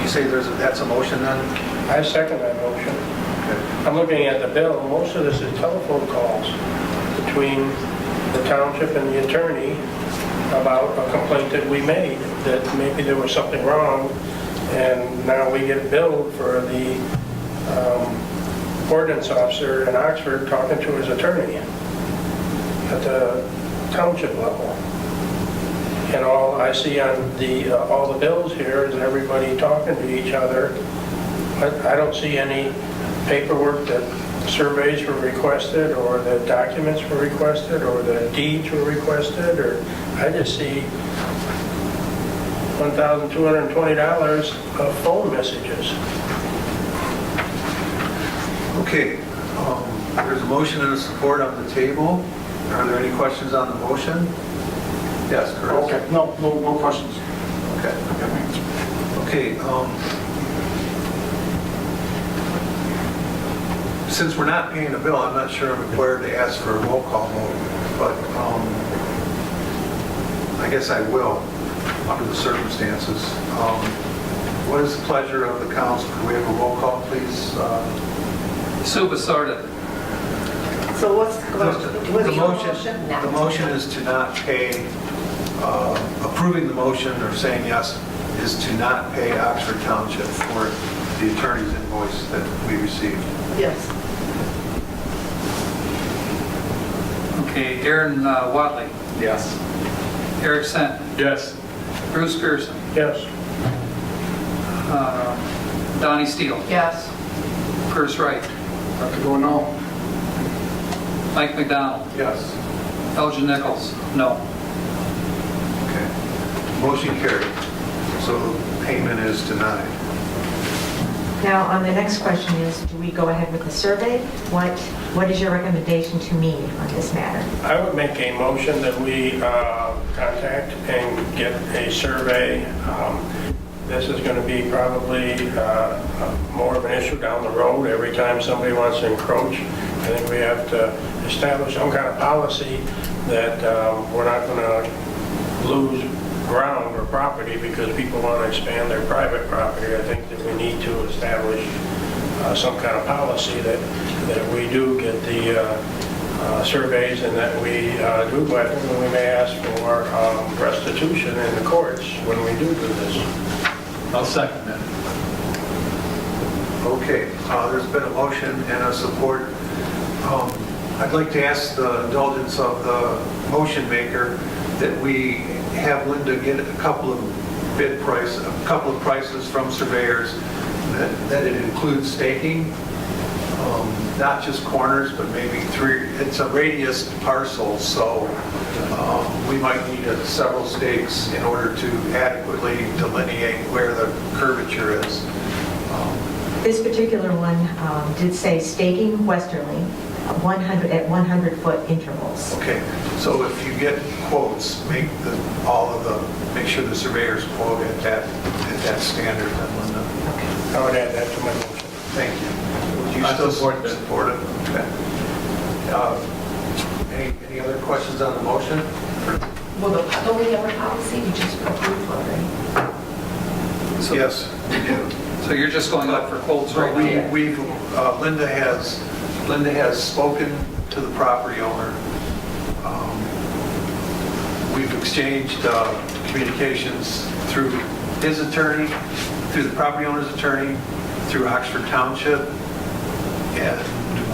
you say that's a motion then? I second that motion. Okay. I'm looking at the bill. Most of this is telephone calls between the township and the attorney about a complaint that we made, that maybe there was something wrong, and now we get billed for the ordinance officer in Oxford talking to his attorney at the township level. And all I see on all the bills here is everybody talking to each other. But I don't see any paperwork that surveys were requested, or the documents were requested, or the deeds were requested, or I just see $1,220 of phone messages. Okay, there's a motion and a support on the table. Are there any questions on the motion? Yes, Curtis? Okay, no questions. Okay. Okay, since we're not paying a bill, I'm not sure I'm required to ask for a roll call vote, but I guess I will, under the circumstances. What is the pleasure of the council? Can we have a roll call, please? Sue Basarda. So what's The your motion? The motion is to not pay, approving the motion or saying yes is to not pay Oxford Township for the attorney's invoice that we received. Yes. Okay, Aaron Watley. Yes. Eric Sent. Yes. Bruce Pearson. Yes. Donnie Steele. Yes. Curtis Wright. Have to go no. Mike McDonald. Yes. Elgin Nichols. No. Okay. Motion carried. So payment is denied. Now, on the next question is, do we go ahead with the survey? What is your recommendation to me on this matter? I would make a motion that we contact and get a survey this is going to be probably more of an issue down the road. Every time somebody wants to encroach, I think we have to establish some kind of policy that we're not going to lose ground or property because people want to expand their private property. I think that we need to establish some kind of policy that we do get the surveys and that we do, but we may ask for restitution in the courts when we do this. I'll second that. Okay, there's been a motion and a support. I'd like to ask the indulgence of the motion maker that we have Linda get a couple of prices from surveyors, that it includes staking, not just corners, but maybe 3. It's a radius parcel, so we might need several stakes in order to adequately delineate where the curvature is. This particular one did say staking westerly at 100-foot intervals. Okay, so if you get quotes, make sure the surveyors quote at that standard, then Linda. I would add that to my motion. Thank you. Would you I still support that. support it? Okay. Any other questions on the motion? Well, don't we have a policy? We just approved one, right? So- Yes, we do. So you're just going up for quotes right now? Linda has spoken to the property owner. We've exchanged communications through his attorney, through the property owner's attorney, through Oxford Township, and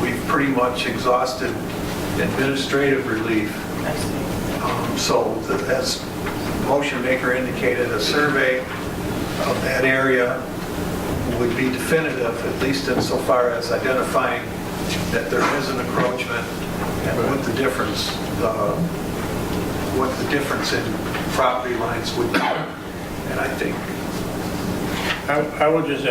we've pretty much exhausted administrative relief. So as motion maker indicated, a survey of that area would be definitive, at least insofar as identifying that there is an encroachment and what the difference in property lines would be. And I think I would just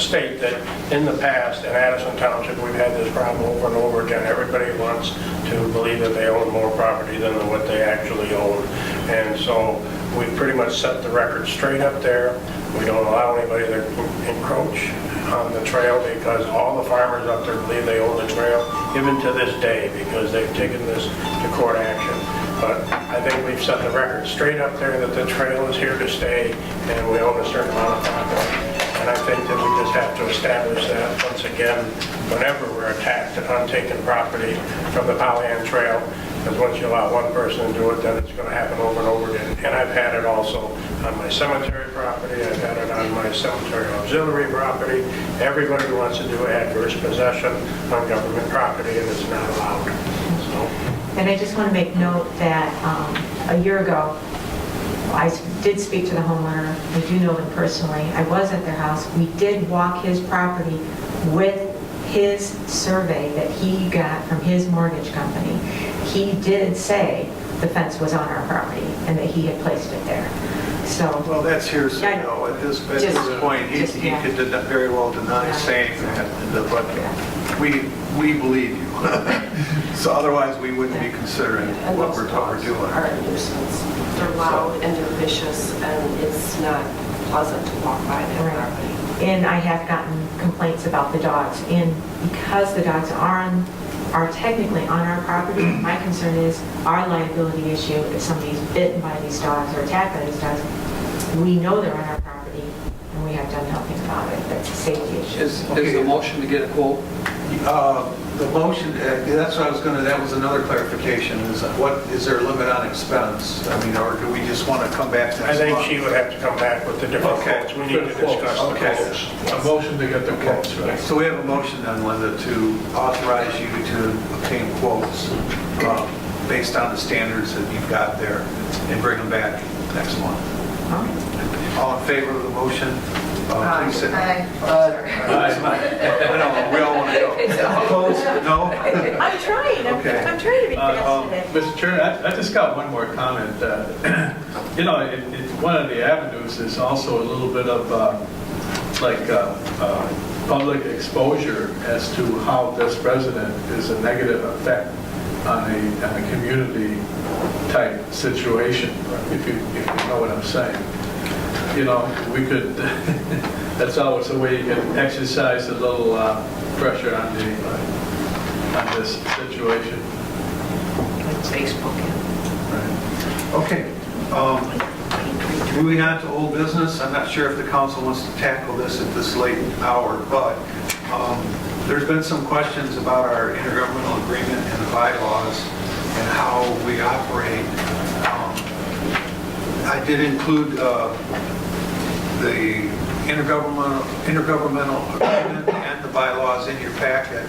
state that in the past, in Addison Township, we've had this problem over and over again. Everybody wants to believe that they own more property than what they actually own. And so we've pretty much set the record straight up there. We don't allow anybody to encroach on the trail because all the farmers up there believe they own the trail, even to this day, because they've taken this to court action. But I think we've set the record straight up there that the trail is here to stay and we own a certain amount of property. And I think that we just have to establish that once again, whenever we're attacked at untaken property from the Pollyant Trail, because once you allow one person to do it, then it's going to happen over and over again. And I've had it also on my cemetery property, I've had it on my cemetery auxiliary property. Everybody wants to do adverse possession on government property and it's not allowed. So. And I just want to make note that a year ago, I did speak to the homeowner. I do know them personally. I was at their house. We did walk his property with his survey that he got from his mortgage company. He did say the fence was on our property and that he had placed it there. So, well, that's hearsay, though. At this point, he could very well deny saying that, but we believe you. So otherwise, we wouldn't be considering what we're doing. Are a nuisance. They're loud and they're vicious, and it's not pleasant to walk by that property. and I have gotten complaints about the dogs. And because the dogs are technically on our property, my concern is our liability issue if somebody's bitten by these dogs or attacked by these dogs. We know they're on our property, and we have done nothing about it. That's a safety issue. Is the motion to get a quote? The motion, that's what I was going to, that was another clarification, is there a limit on expense? I mean, or do we just want to come back next month? I think she would have to come back with the different quotes. We need to discuss the quotes. A motion to get the quotes, right? So we have a motion then, Linda, to authorize you to obtain quotes based on the standards that you've got there and bring them back next month. All in favor of the motion? Please say aye. I know, we all want to go. Opposed? No? I'm trying. Okay. I'm trying to be fast today. Mr. Chairman, I just got one more comment. One of the avenues is also a little bit of public exposure as to how this resident is a negative effect on a community type situation, if you know what I'm saying. we could, that's always a way you can exercise a little pressure on this situation. It's Facebook. Okay. Moving on to old business, I'm not sure if the council wants to tackle this at this late hour, but there's been some questions about our intergovernmental agreement and the bylaws and how we operate. I did include the intergovernmental agreement and the bylaws in your packet.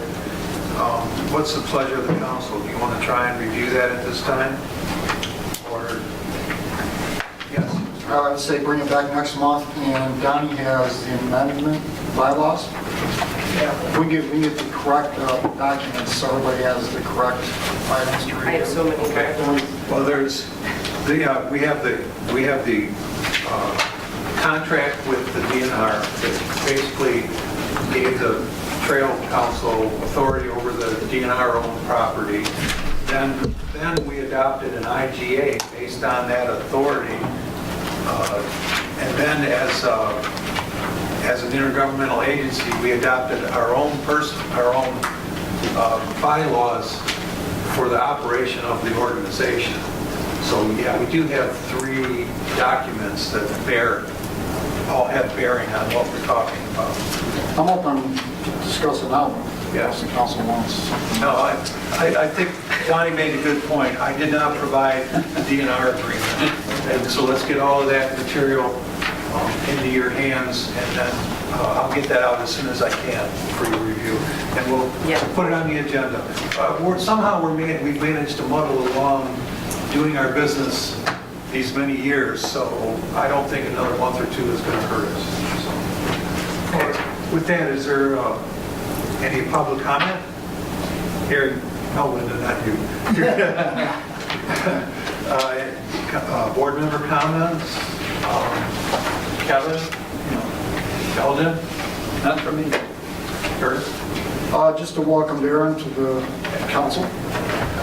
What's the pleasure of the council? Do you want to try and review that at this time? Or, yes? I would say bring it back next month, and Donnie has the amendment bylaws. If we get the correct documents, so everybody has the correct items to review. I have so many. Okay. Well, there's we have the contract with the DNR that basically gave the Trail Council authority over the DNR-owned property. Then we adopted an IGA based on that authority, and then as an intergovernmental agency, we adopted our own bylaws for the operation of the organization. So yeah, we do have 3 documents that all have bearing on what we're talking about. I'm open to discussing that one. Yes, the council wants. No, I think Johnny made a good point. I did not provide the DNR agreement. And so let's get all of that material into your hands, and then I'll get that out as soon as I can for your review. And we'll put it on the agenda. We've managed to muddle along doing our business these many years, so I don't think another month or 2 is going to hurt us. So, okay. With that, is there any public comment? Here, no, Linda, not you. Board member comments? Kevin? Elgin? Not for me. Curtis? Just to welcome Darren to the council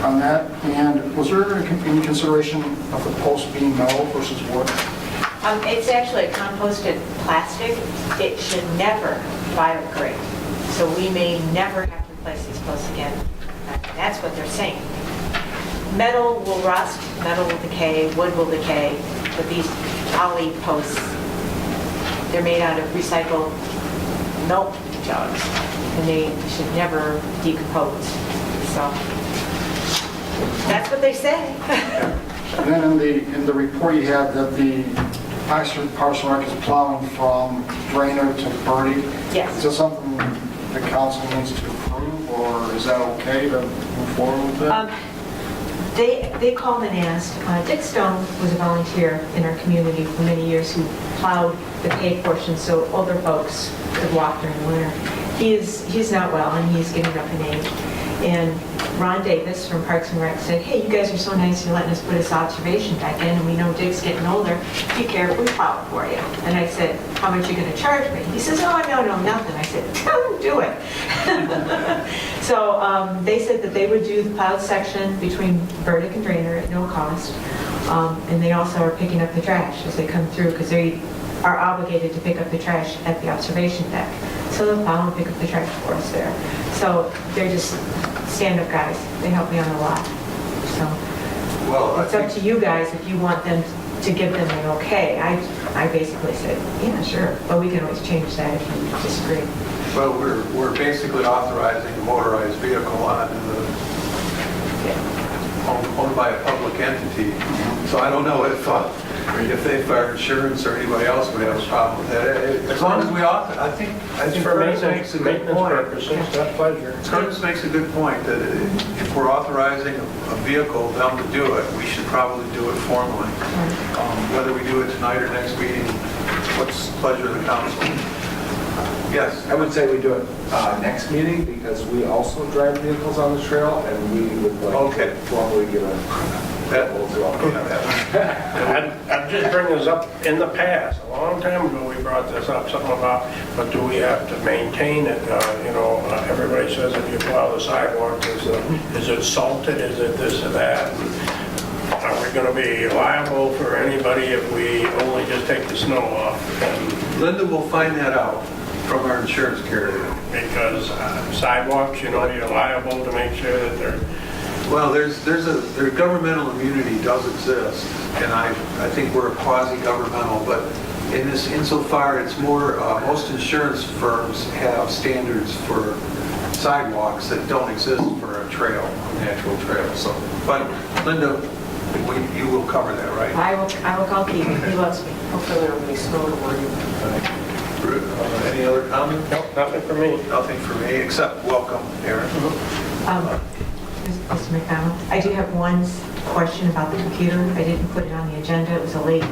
on that. And was there any consideration of the post being metal versus wood? It's actually a composted plastic. It should never biodegrade. So we may never have to replace these posts again. That's what they're saying. Metal will rust, metal will decay, wood will decay, but these poly posts, they're made out of recycled milk jugs, and they should never decompose. So that's what they say. And then in the report you had that the Oxford Parks and Rec is plowing from Brainerd to Birdie. Yes. Is that something the council needs to approve, or is that okay to move forward with that? They called and asked. Dick Stone was a volunteer in our community for many years who plowed the paved portion so older folks could walk during the winter. He's not well, and he's getting up in age. And Ron Davis from Parks and Rec said, hey, you guys are so nice, you're letting us put this observation back in, and we know Dick's getting older. Do you care if we plow it for you? And I said, how much are you going to charge me? He says, oh, no, nothing. I said, tell him, do it. So they said that they would do the plowed section between Burdick and Drainer at no cost. And they also are picking up the trash as they come through, because they are obligated to pick up the trash at the observation deck. So they'll plow and pick up the trash for us there. So they're just stand-up guys. They help me on a lot. So Well, it's up to you guys if you want them to give them an okay. I basically said, yeah, sure, but we can always change that if you disagree. Well, we're basically authorizing a motorized vehicle on owned by a public entity. So I don't know if our insurance or anybody else would have a problem with that. As long as we authorize, I think For Curtis makes a good maintenance point. purposes, that's pleasure. Curtis makes a good point that if we're authorizing a vehicle, them to do it, we should probably do it formally. Whether we do it tonight or next meeting, what's the pleasure of the council? Yes. I would say we do it next meeting, because we also drive vehicles on the trail, and we would like to formally give a proposal as well. I'd just bring this up in the past. A long time ago, we brought this up, something about, but do we have to maintain it? Everybody says if you plow the sidewalk, is it salted? Is it this or that? And I are we going to be liable for anybody if we only just take the snow off? And Linda will find that out from our insurance carrier. because sidewalks, you know, you're liable to make sure that they're, Well, their governmental immunity does exist, and I think we're quasi-governmental, but insofar, it's more, most insurance firms have standards for sidewalks that don't exist for a trail, a natural trail, so, but Linda, you will cover that, right? I will call Keith, he loves me. Hopefully there won't be snow to worry. Any other comments? no, nothing for me. Nothing for me, except welcome, Aaron. Mr. McDonald, I do have one question about the computer. I didn't put it on the agenda, it was a late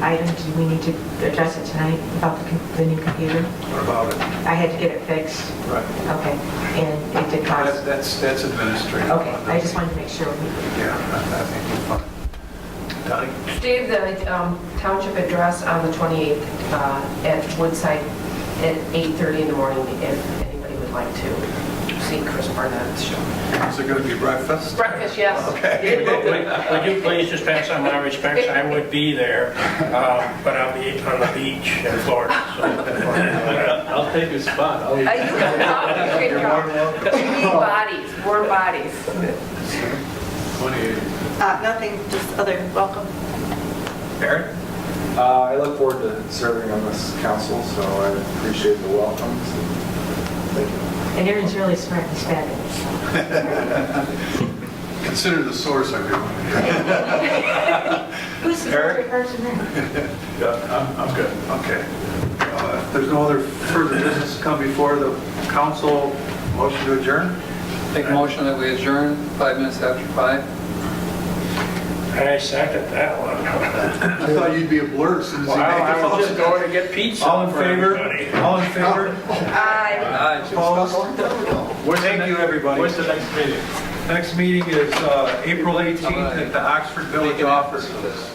item. Do we need to address it tonight about the new computer? What about it? I had to get it fixed. Right. Okay, and it did cost. That's administrative. Okay, I just wanted to make sure. Yeah, I think you're fine. Donnie? Dave, the township address on the 28th at Woodside at 8:30 in the morning, if anybody would like to see Chris Barnett's show. Is it going to be breakfast? Breakfast, yes. Okay. Would you please just pass on my respects? I would be there, but I'll be on the beach in Florida. So, I'll take your spot. You can come, you can come. We need bodies, warm bodies. 28. Nothing, just other welcome. Aaron? I look forward to serving on this council, so I appreciate the welcome. So, thank you. And Aaron's really smart, he's fabulous. Consider the source of your money. Who's the Eric? favorite person there? Yeah, I'm good. Okay. If there's no other further business to come before the council, motion to adjourn? Make a motion that we adjourn 5 minutes after 5. I second that one. I thought you'd be a blur as soon as you Well, make I a was just motion. going to get pizza. All in for favor? everybody. All in favor? Aye. Opposed? Thank you, everybody. What's the next meeting? Next meeting is April 18th at the Oxford Village offices.